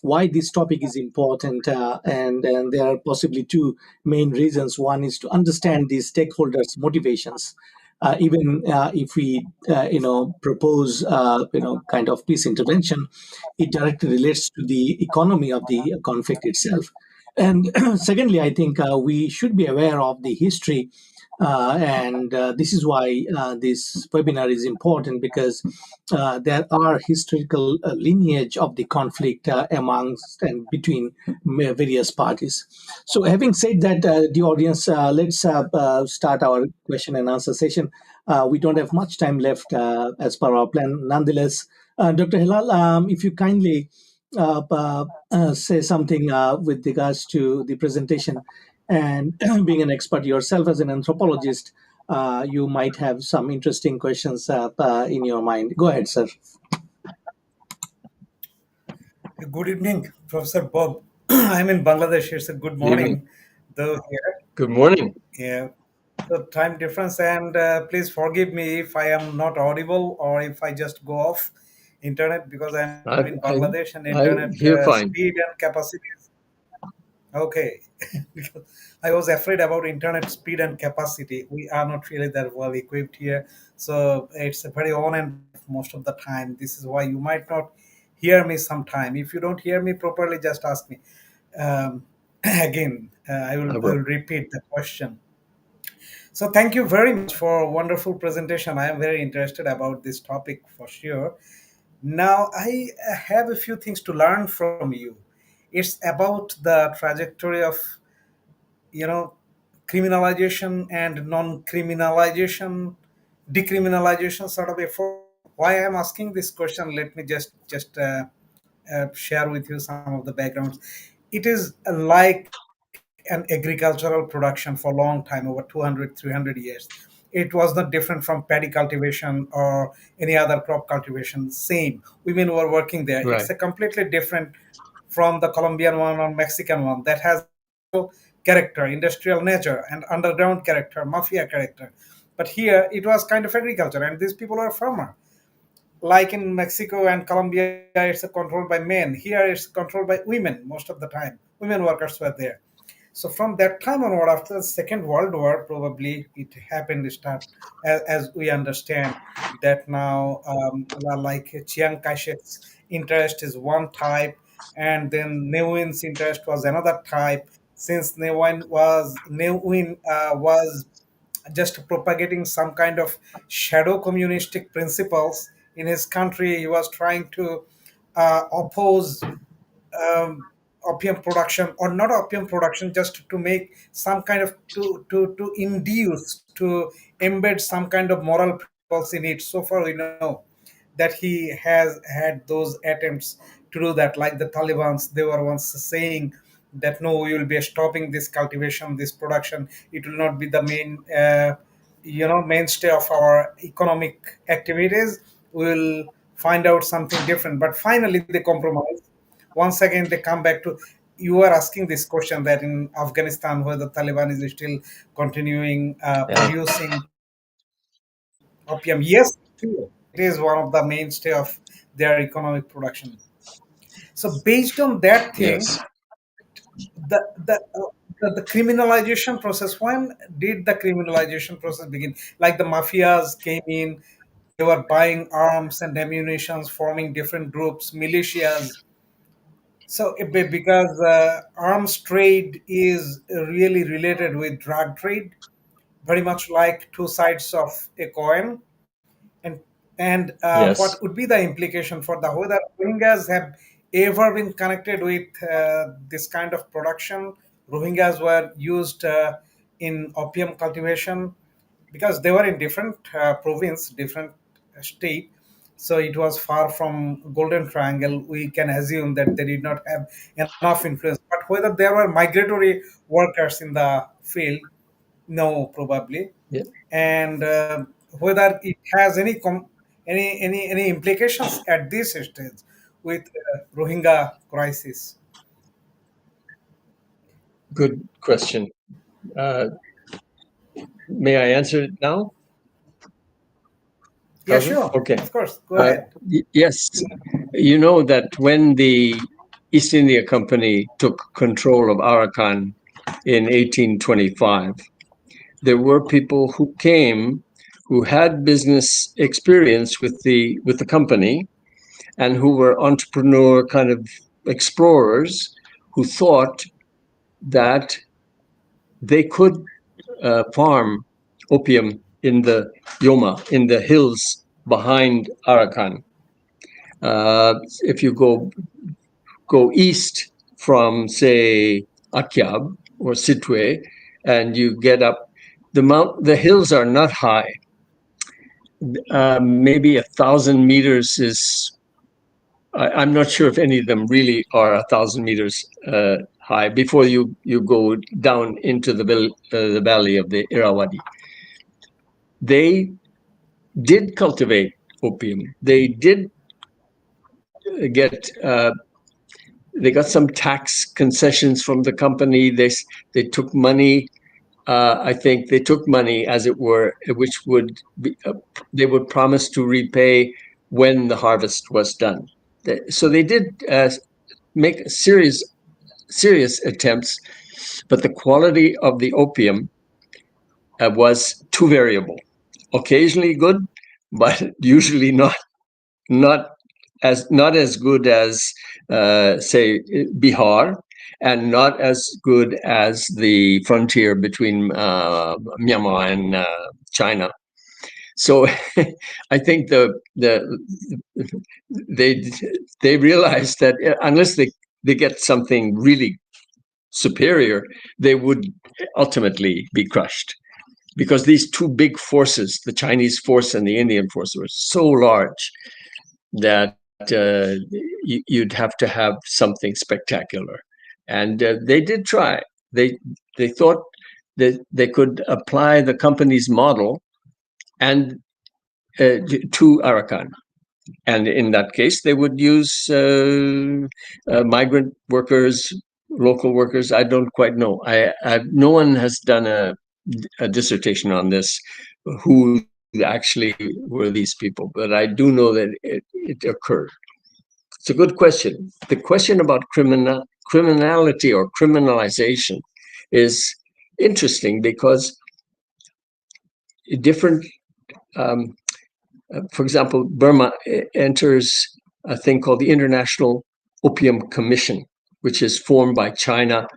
why this topic is important, and there are possibly two main reasons. One is to understand the stakeholders' motivations. Even if we, propose, kind of peace intervention, it directly relates to the economy of the conflict itself. And secondly, I think we should be aware of the history, and this is why this webinar is important, because there are historical lineage of the conflict amongst and between various parties. So, having said that, the audience, let's start our question and answer session. We don't have much time left as per our plan. Nonetheless, Dr. Hilal, if you kindly say something with regards to the presentation, and being an expert yourself as an anthropologist, you might have some interesting questions in your mind. Go ahead, sir. Good evening, Professor Bob. I'm in Bangladesh. It's a good Good evening. morning, though here. Good morning. Yeah, so time difference, and please forgive me if I am not audible or if I just go off internet, because I'm in I, I, Bangladesh and internet I hear fine. speed and capacity is okay. Because I was afraid about internet speed and capacity. We are not really that well equipped here, so it's a very on and off most of the time. This is why you might not hear me sometime. If you don't hear me properly, just ask me. Again, I I will will. repeat the question. So thank you very much for a wonderful presentation. I am very interested about this topic for sure. Now I have a few things to learn from you. It's about the trajectory of, you know, criminalization and non-criminalization, decriminalization sort of effort. Why I'm asking this question, let me just share with you some of the backgrounds. It is like an agricultural production for a long time, over 200, 300 years. It was not different from paddy cultivation or any other crop cultivation. Same. Women were working there. It's Right. a completely different from the Colombian one or Mexican one that has industrial character, industrial nature, and underground character, mafia character. But here it was kind of agriculture, and these people are farmer. Like in Mexico and Colombia, it's controlled by men. Here, it's controlled by women most of the time. women workers were there. So from that time onward, after the Second World War, probably it happened to start, as we understand that now, like Chiang Kai-shek's interest is one type, and then Ne Win's interest was another type. Since Ne Win was just propagating some kind of shadow communistic principles in his country, he was trying to oppose um, opium production, or not opium production, just to make some kind of to induce, to embed some kind of moral principles in it. So far we know that he has had those attempts to do that, like the Talibans. They were once saying that no, we will be stopping this cultivation, this production. It will not be the main mainstay of our economic activities. We will find out something different. But finally they compromise. Once again they come back to, you are asking this question that in Afghanistan, where the Taliban is still continuing Yeah. producing opium. Yes, true. It is one of the mainstay of their economic production. So based on that thing, Yes. the criminalization process, when did the criminalization process begin? Like the mafias came in, they were buying arms and ammunitions, forming different groups, militias. So because arms trade is really related with drug trade, very much like two sides of a coin. And what Yes. would be the implication for the whether Rohingyas have ever been connected with this kind of production? Rohingyas were used in opium cultivation because they were in different province, different state. So it was far from Golden Triangle. We can assume that they did not have enough influence. But whether there were migratory workers in the field, no, probably. Yeah. And whether it has any implications at this stage with Rohingya crisis. Good question. Uh, may I answer it now, Yeah, Calvin? sure, Okay. of course, go Uh, ahead. yes. You know that when the East India Company took control of Arakan in 1825, there were people who came who had business experience with the company and who were entrepreneur kind of explorers who thought that they could farm opium in the Yoma, in the hills behind Arakan. If you go east from, say, Akyab or Sitwe, and you get up the hills are not high. Maybe 1,000 meters is. I'm not sure if any of them really are 1,000 meters high before you go down into the valley of the Irrawaddy. They did cultivate opium. They did get they got some tax concessions from the company. They took money. I think they took money, as it were, which would be, they would promise to repay when the harvest was done. So they did make serious attempts, but the quality of the opium was too variable. Occasionally good, but usually not not as good as say Bihar, and not as good as the frontier between Myanmar and China. So I think they they realized that unless they get something really superior, they would ultimately be crushed because these two big forces, the Chinese force and the Indian force, were so large that you'd have to have something spectacular. And they did try. They thought that they could apply the company's model and to Arakan. And in that case, they would use migrant workers, local workers. I don't quite know. No one has done a dissertation on this, who actually were these people, but I do know that it occurred. It's a good question. The question about criminality or criminalization is interesting because different, for example, Burma enters a thing called the International Opium Commission, which is formed by China,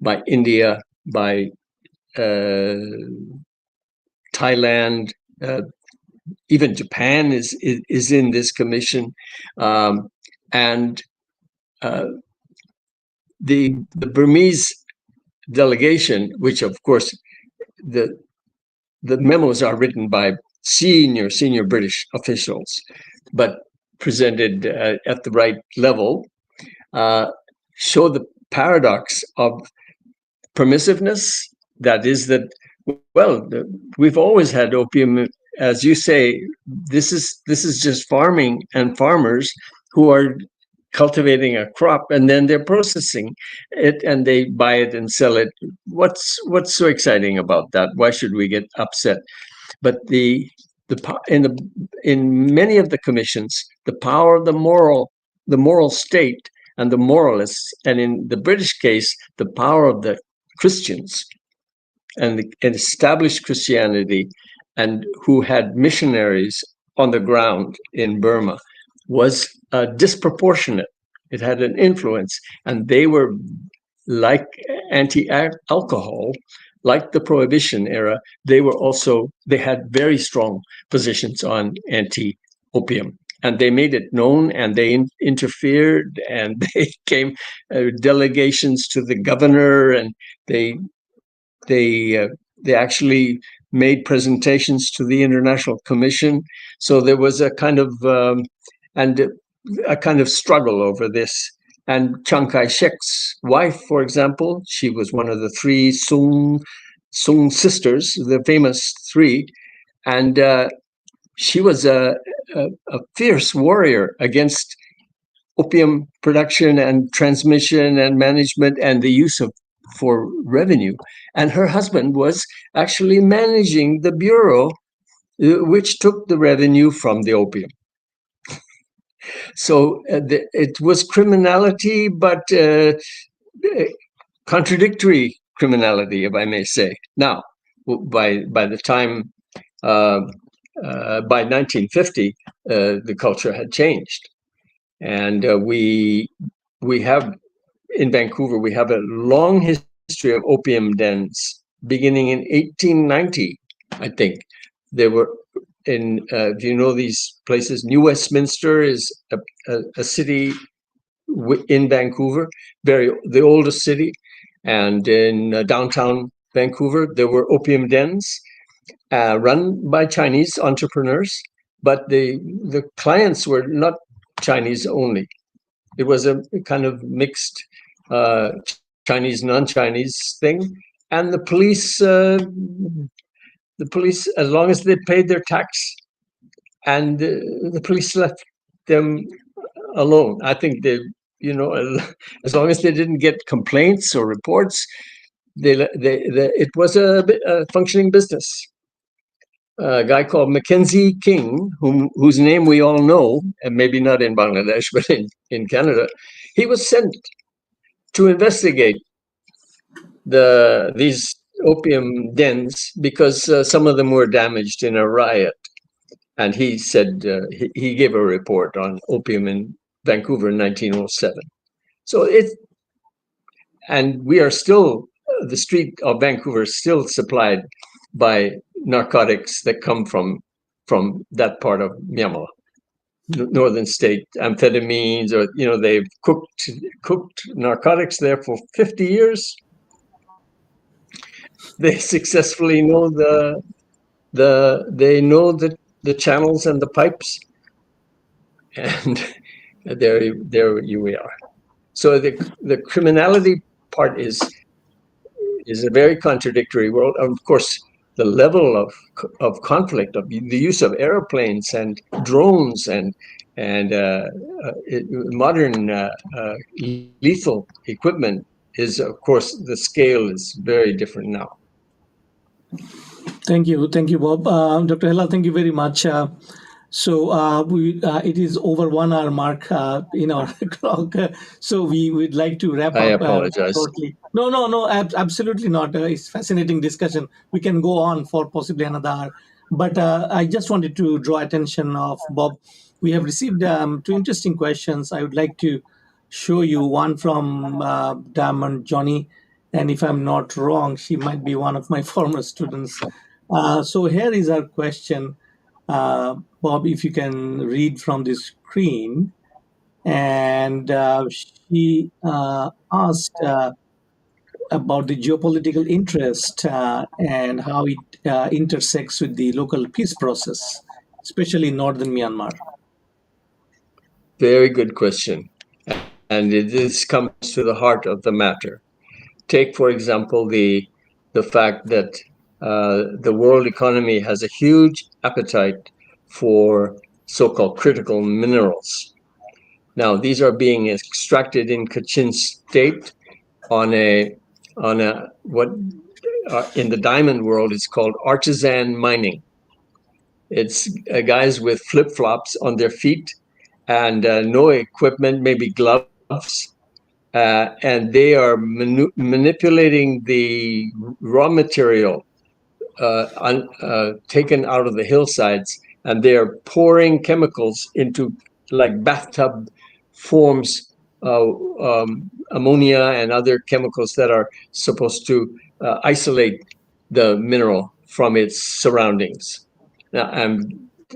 by India, by Thailand, even Japan is in this commission, and the Burmese delegation, which of course the memos are written by senior British officials, but presented at the right level, show the paradox of permissiveness. That is that, well, we've always had opium, as you say. This is just farming and farmers who are cultivating a crop, and then they're processing it and they buy it and sell it. What's so exciting about that? Why should we get upset? But in many of the commissions, the power of the moral state and the moralists, and in the British case, the power of the Christians and established Christianity, and who had missionaries on the ground in Burma, was disproportionate. It had an influence, and they were like anti-alcohol, like the Prohibition era. They had very strong positions on anti-opium, and they made it known, and they interfered, and they came delegations to the governor, and they actually made presentations to the International Commission. So there was a kind of struggle over this. And Chiang Kai-shek's wife, for example, she was one of the three Sung sisters, the famous three, and she was a fierce warrior against opium production and transmission and management and the use of for revenue. And her husband was actually managing the bureau which took the revenue from the opium. So it was criminality, but contradictory criminality, if I may say. Now, by the time by 1950, the culture had changed, and we have in Vancouver, we have a long history of opium dens, beginning in 1890, I think. There were in, do you know these places? New Westminster is a city in Vancouver, the oldest city. And in downtown Vancouver, there were opium dens run by Chinese entrepreneurs, but the clients were not Chinese only. It was a kind of mixed Chinese, non-Chinese thing. And the police, as long as they paid their tax, and the police left them alone. I think they, as long as they didn't get complaints or reports, it was a functioning business. A guy called Mackenzie King, whose name we all know, and maybe not in Bangladesh, but in Canada, he was sent to investigate these opium dens because some of them were damaged in a riot. And he said he gave a report on opium in Vancouver in 1907. So and we are still, the street of Vancouver is still supplied by narcotics that come from that part of Myanmar, northern state, amphetamines, or they've cooked narcotics there for 50 years. They successfully know the channels and the pipes, and there we are. So the criminality part is a very contradictory world. Of course, the level of conflict, of the use of airplanes and drones and modern lethal equipment is, of course, the scale is very different now. Thank you, Bob. Dr. Hela, thank you very much. So it is over 1 hour mark in our clock. So we would like to wrap I up apologize. shortly. No, no, no, absolutely not. It's fascinating discussion. We can go on for possibly another hour. But I just wanted to draw attention of Bob. We have received two interesting questions. I would like to show you one from Diamond Johnny. And if I'm not wrong, she might be one of my former students. So here is our question. Bob, if you can read from the screen. And she asked about the geopolitical interest and how it intersects with the local peace process, especially in northern Myanmar. Very good question. And this comes to the heart of the matter. Take, for example, the fact that the world economy has a huge appetite for so-called critical minerals. Now, these are being extracted in Kachin State on a what in the diamond world is called artisan mining. It's guys with flip flops on their feet and no equipment, maybe gloves, and they are manipulating the raw material taken out of the hillsides, and they are pouring chemicals into like bathtub forms, ammonia and other chemicals that are supposed to isolate the mineral from its surroundings. Now,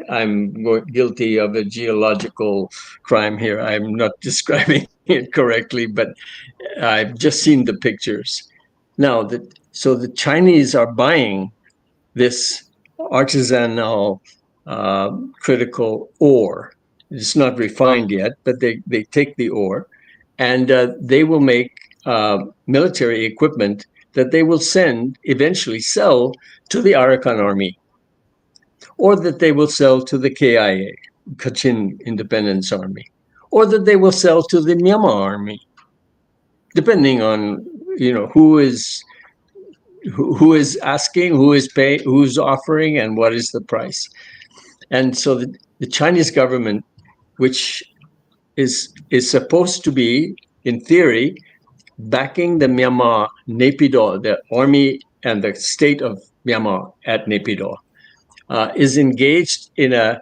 I'm guilty of a geological crime here. I'm not describing it correctly, but I've just seen the pictures. Now, so the Chinese are buying this artisanal critical ore. It's not refined yet, but they take the ore and they will make military equipment that they will eventually sell to the Arakan army, or that they will sell to the KIA, Kachin Independence Army, or that they will sell to the Myanmar army, depending on who is asking, who is paying, who's offering, and what is the price. And so the Chinese government, which is supposed to be, in theory, backing the Myanmar Naypyidaw, the army and the state of Myanmar at Naypyidaw, is engaged in an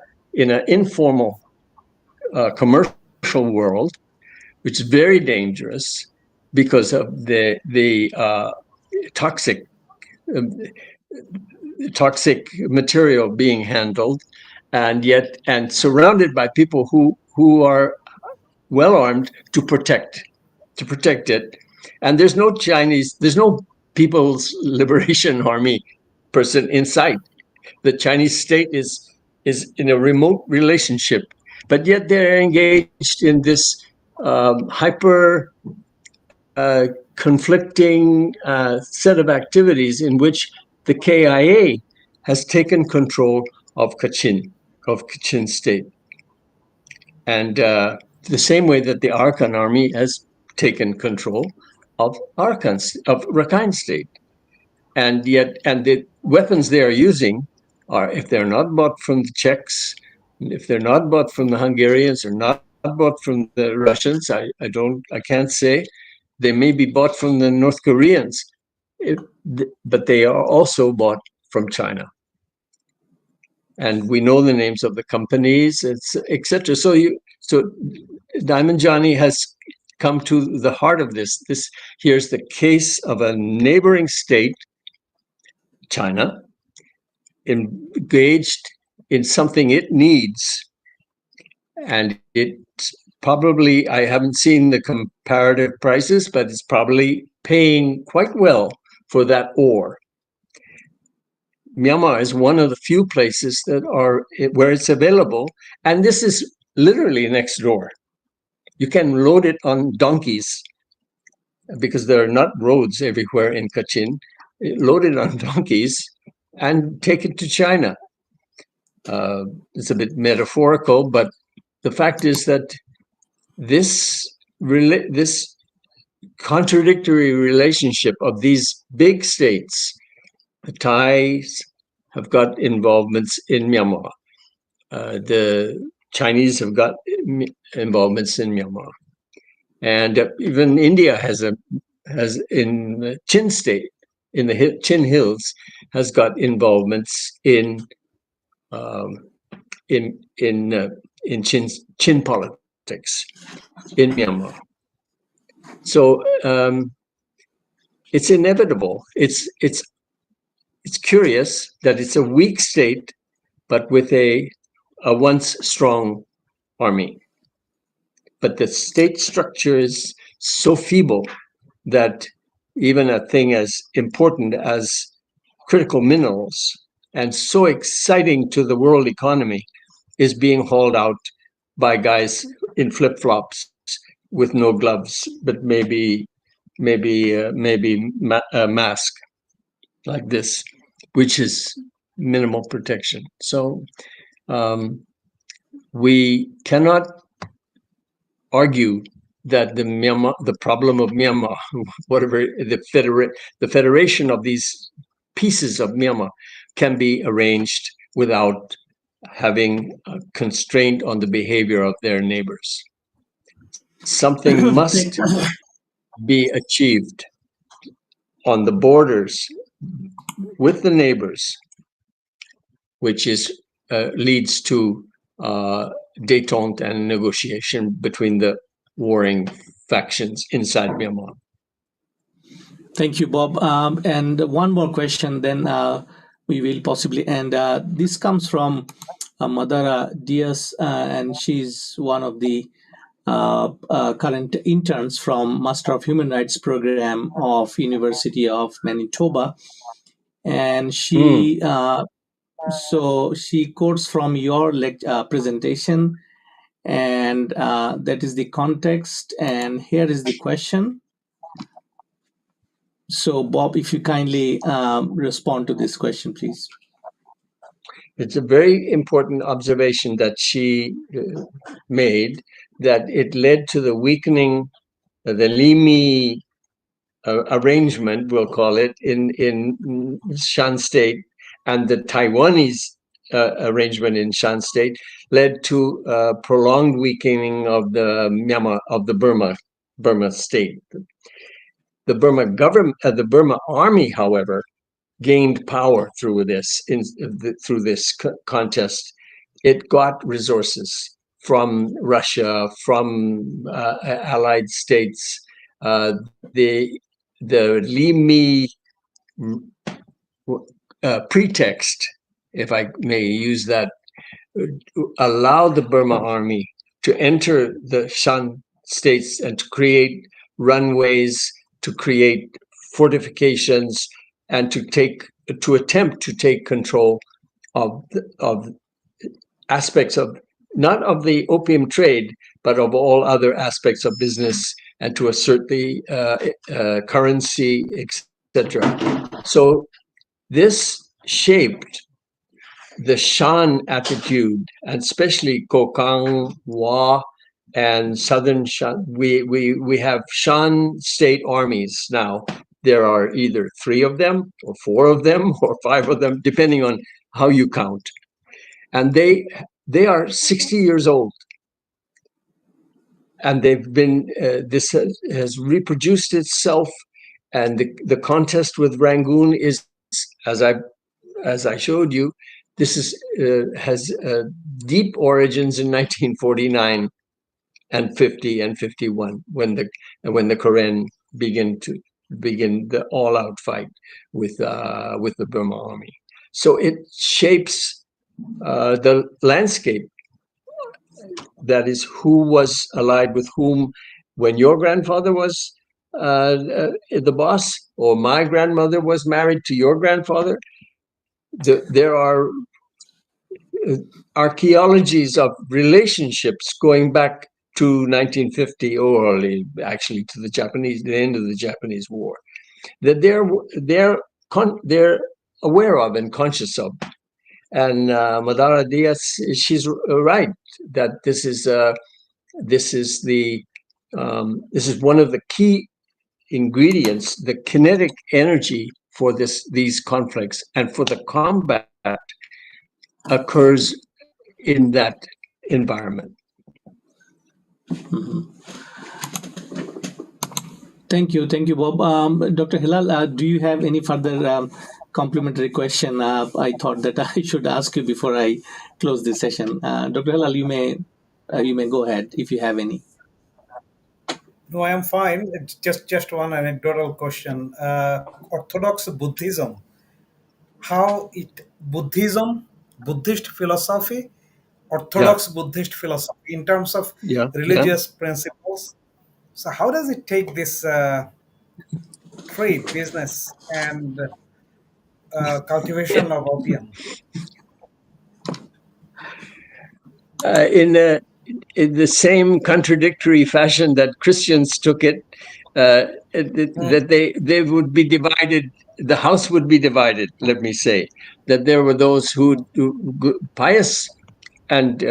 informal commercial world, which is very dangerous because of the toxic material being handled, and surrounded by people who are well armed to protect it. And there's no People's Liberation Army person in sight. The Chinese state is in a remote relationship, but yet they're engaged in this hyper conflicting set of activities in which the KIA has taken control of Kachin State, and the same way that the Arakan army has taken control of Rakhine State, and the weapons they are using are, if they're not bought from the Czechs, if they're not bought from the Hungarians, or not bought from the Russians, I can't say. They may be bought from the North Koreans, but they are also bought from China. And we know the names of the companies, etc. So Diamond Johnny has come to the heart of this. Here's the case of a neighboring state, China, engaged in something it needs, and it probably, I haven't seen the comparative prices, but it's probably paying quite well for that ore. Myanmar is one of the few places where it's available, and this is literally next door. You can load it on donkeys, because there are not roads everywhere in Kachin. Load it on donkeys and take it to China. It's a bit metaphorical, but the fact is that this contradictory relationship of these big states, the Thais have got involvements in Myanmar. the Chinese have got involvements in Myanmar, and even India has in the Chin state, in the Chin Hills, has got involvements um, in Chin politics in Myanmar. So it's inevitable. It's curious that it's a weak state, but with a once strong army. But the state structure is so feeble that even a thing as important as critical minerals and so exciting to the world economy is being hauled out by guys in flip-flops with no gloves, but maybe a mask like this, which is minimal protection. So we cannot argue that the problem of Myanmar, whatever the federation of these pieces of Myanmar, can be arranged without having a constraint on the behavior of their neighbors. Something must be achieved on the borders with the neighbors, which leads to détente and negotiation between the warring factions inside Myanmar. Thank you, Bob. And one more question, then we will possibly end. This comes from Madara Diaz, and she's one of the current interns from Master of Human Rights program of University of Manitoba, and she quotes from your presentation, and that is the context. And here is the question. So, Bob, if you kindly respond to this question, please. It's a very important observation that she made, that it led to the weakening, the Limi arrangement, we'll call it, in Shan State, and the Taiwanese arrangement in Shan State led to prolonged weakening of the Myanmar, of the Burma state. The Burma government, the Burma army, however, gained power through this contest. It got resources from Russia, from allied states. The Limi pretext, if I may use that, allowed the Burma army to enter the Shan states and to create runways, to create fortifications, and to attempt to take control of aspects of, not of the opium trade, but of all other aspects of business, and to assert the currency, etc. So this shaped the Shan attitude, and especially Kokang, Wa, and Southern Shan. We have Shan state armies now. There are either 3 of them, or 4 of them, or 5 of them, depending on how you count. And they are 60 years old. And they've been, this has reproduced itself. And the contest with Rangoon is, as I showed you, this has deep origins in 1949 and 50 and 51, when the Karen begin the all-out fight with the Burma army. So it shapes the landscape. That is, who was allied with whom. When your grandfather was the boss, or my grandmother was married to your grandfather, there are archaeologies of relationships going back to 1950, or actually to the end of the Japanese War, that they're aware of and conscious of. And Madara Diaz, she's right that this is one of the key ingredients. The kinetic energy for these conflicts and for the combat occurs in that environment. Thank you, Bob. Dr. Hilal, do you have any further complimentary question? I thought that I should ask you before I close this session. Dr. Hilal, you may go ahead if you have any. No, I am fine. It's just one anecdotal question. Orthodox Buddhism, how it Buddhism, Buddhist philosophy, Yeah, Orthodox Buddhist philosophy in terms of yeah, yeah. religious principles. So how does it take this trade, business, and cultivation of opium? In in the same contradictory fashion that Christians took it, that they would be divided. The house would be divided. Let me say that there were those pious and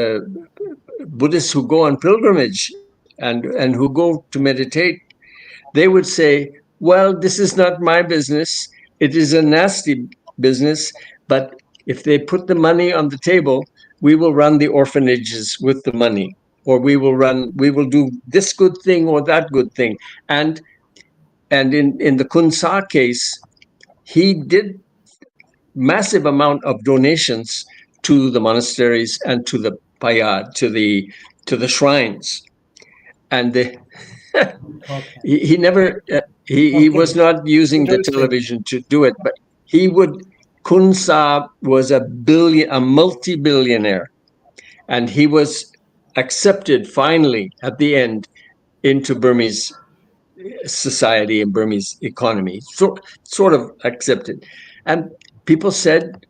Buddhists who go on pilgrimage and who go to meditate. They would say, "Well, this is not my business. It is a nasty business, but if they put the money on the table, we will run the orphanages with the money, or we will do this good thing or that good thing." And in the Kunsa case, he did massive amount of donations to the monasteries and to the payad, to the shrines, and Okay, he never he was okay, not using the interesting. television to do it, but he would. Kunsa was a multi-billionaire, and he was accepted finally at the end into Burmese society and Burmese economy, sort of accepted. And people said,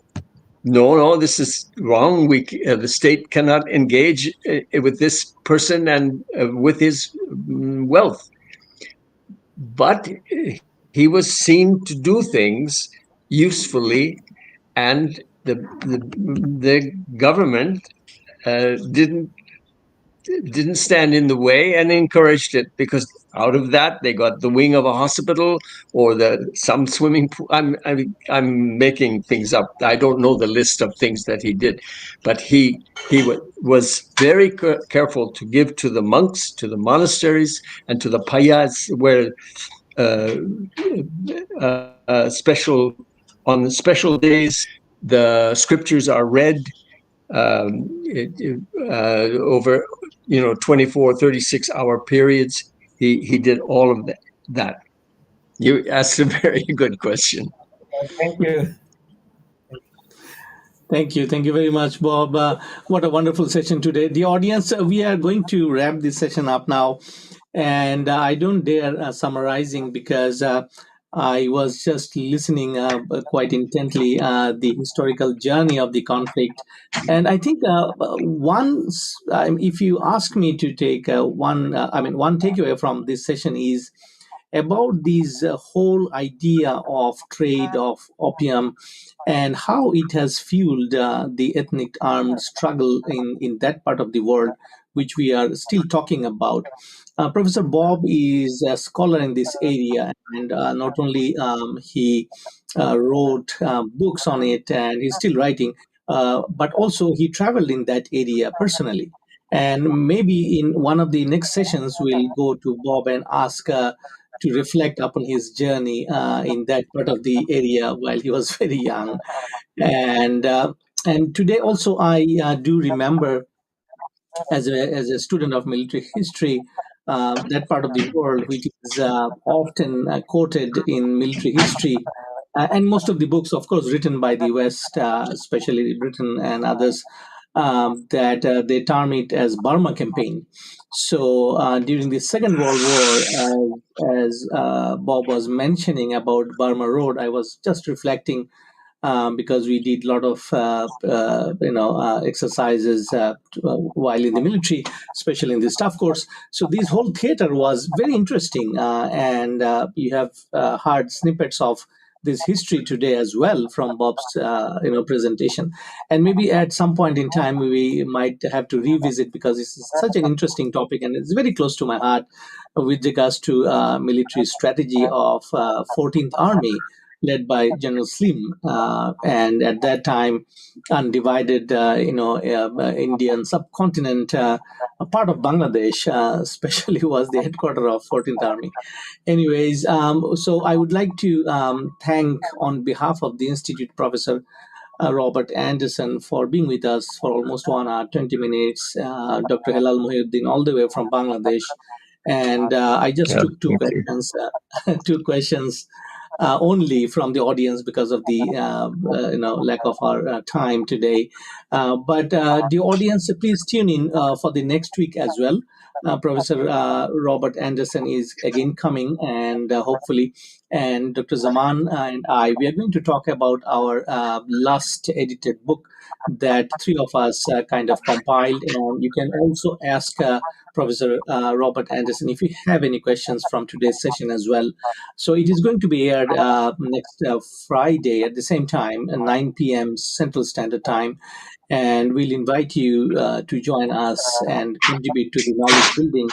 no, no, this is wrong. The state cannot engage with this person and with his wealth. But he was seen to do things usefully, and the government didn't stand in the way and encouraged it, because out of that they got the wing of a hospital or some swimming pool. I'm making things up. I don't know the list of things that he did, but he was very careful to give to the monks, to the monasteries, and to the payas, where uh, special on the special days the scriptures are read, over 24, 36 hour periods. He did all of that. You asked a very good question. Thank you. Thank you very much, Bob. What a wonderful session today. The audience, we are going to wrap this session up now, and I don't dare summarizing because I was just listening quite intently the historical journey of the conflict, and I think once, if you ask me to take one takeaway from this session is about this whole idea of trade of opium and how it has fueled the ethnic armed struggle in that part of the world, which we are still talking about. Professor Bob is a scholar in this area, and not only he wrote books on it, and he's still writing, but also he traveled in that area personally. And maybe in one of the next sessions, we'll go to Bob and ask to reflect upon his journey in that part of the area while he was very young. And today also I do remember as a student of military history, that part of the world which is often quoted in military history. And most of the books, of course, written by the West, especially Britain and others, that they term it as Burma campaign. So during the Second World War, as Bob was mentioning about Burma Road, I was just reflecting because we did a lot of exercises while in the military, especially in the staff course. So this whole theater was very interesting, and you have heard snippets of this history today as well from Bob's presentation. And maybe at some point in time we might have to revisit, because this is such an interesting topic and it's very close to my heart with regards to military strategy of 14th Army, led by General Slim. And at that time, undivided, Indian subcontinent, a part of Bangladesh, especially was the headquarters of 14th Army. Anyways, so I would like to thank on behalf of the Institute Professor Robert Anderson for being with us for almost 1 hour, 20 minutes. Dr. Helal Mohiuddin, all the way from Bangladesh. And I just Yeah, took two thank you. questions, two questions only from the audience because of the lack of our time today. But the audience, please tune in for the next week as well. Professor Robert Anderson is again coming, and hopefully, and Dr. Zaman and I, we are going to talk about our last edited book that three of us kind of compiled. And you can also ask Professor Robert Anderson if you have any questions from today's session as well. So it is going to be aired next Friday at the same time, 9 p.m. Central Standard Time. And we'll invite you to join us and contribute to the knowledge building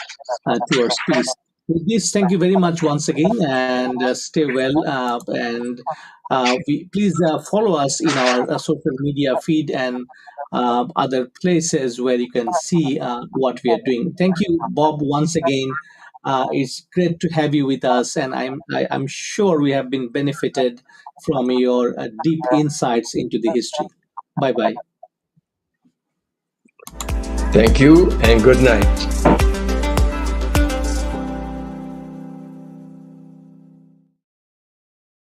towards peace. With this, thank you very much once again, and stay well. And please follow us in our social media feed and other places where you can see what we are doing. Thank you, Bob, once again. It's great to have you with us, and I'm sure we have been benefited from your deep insights into the history. Bye bye. Thank you and good night.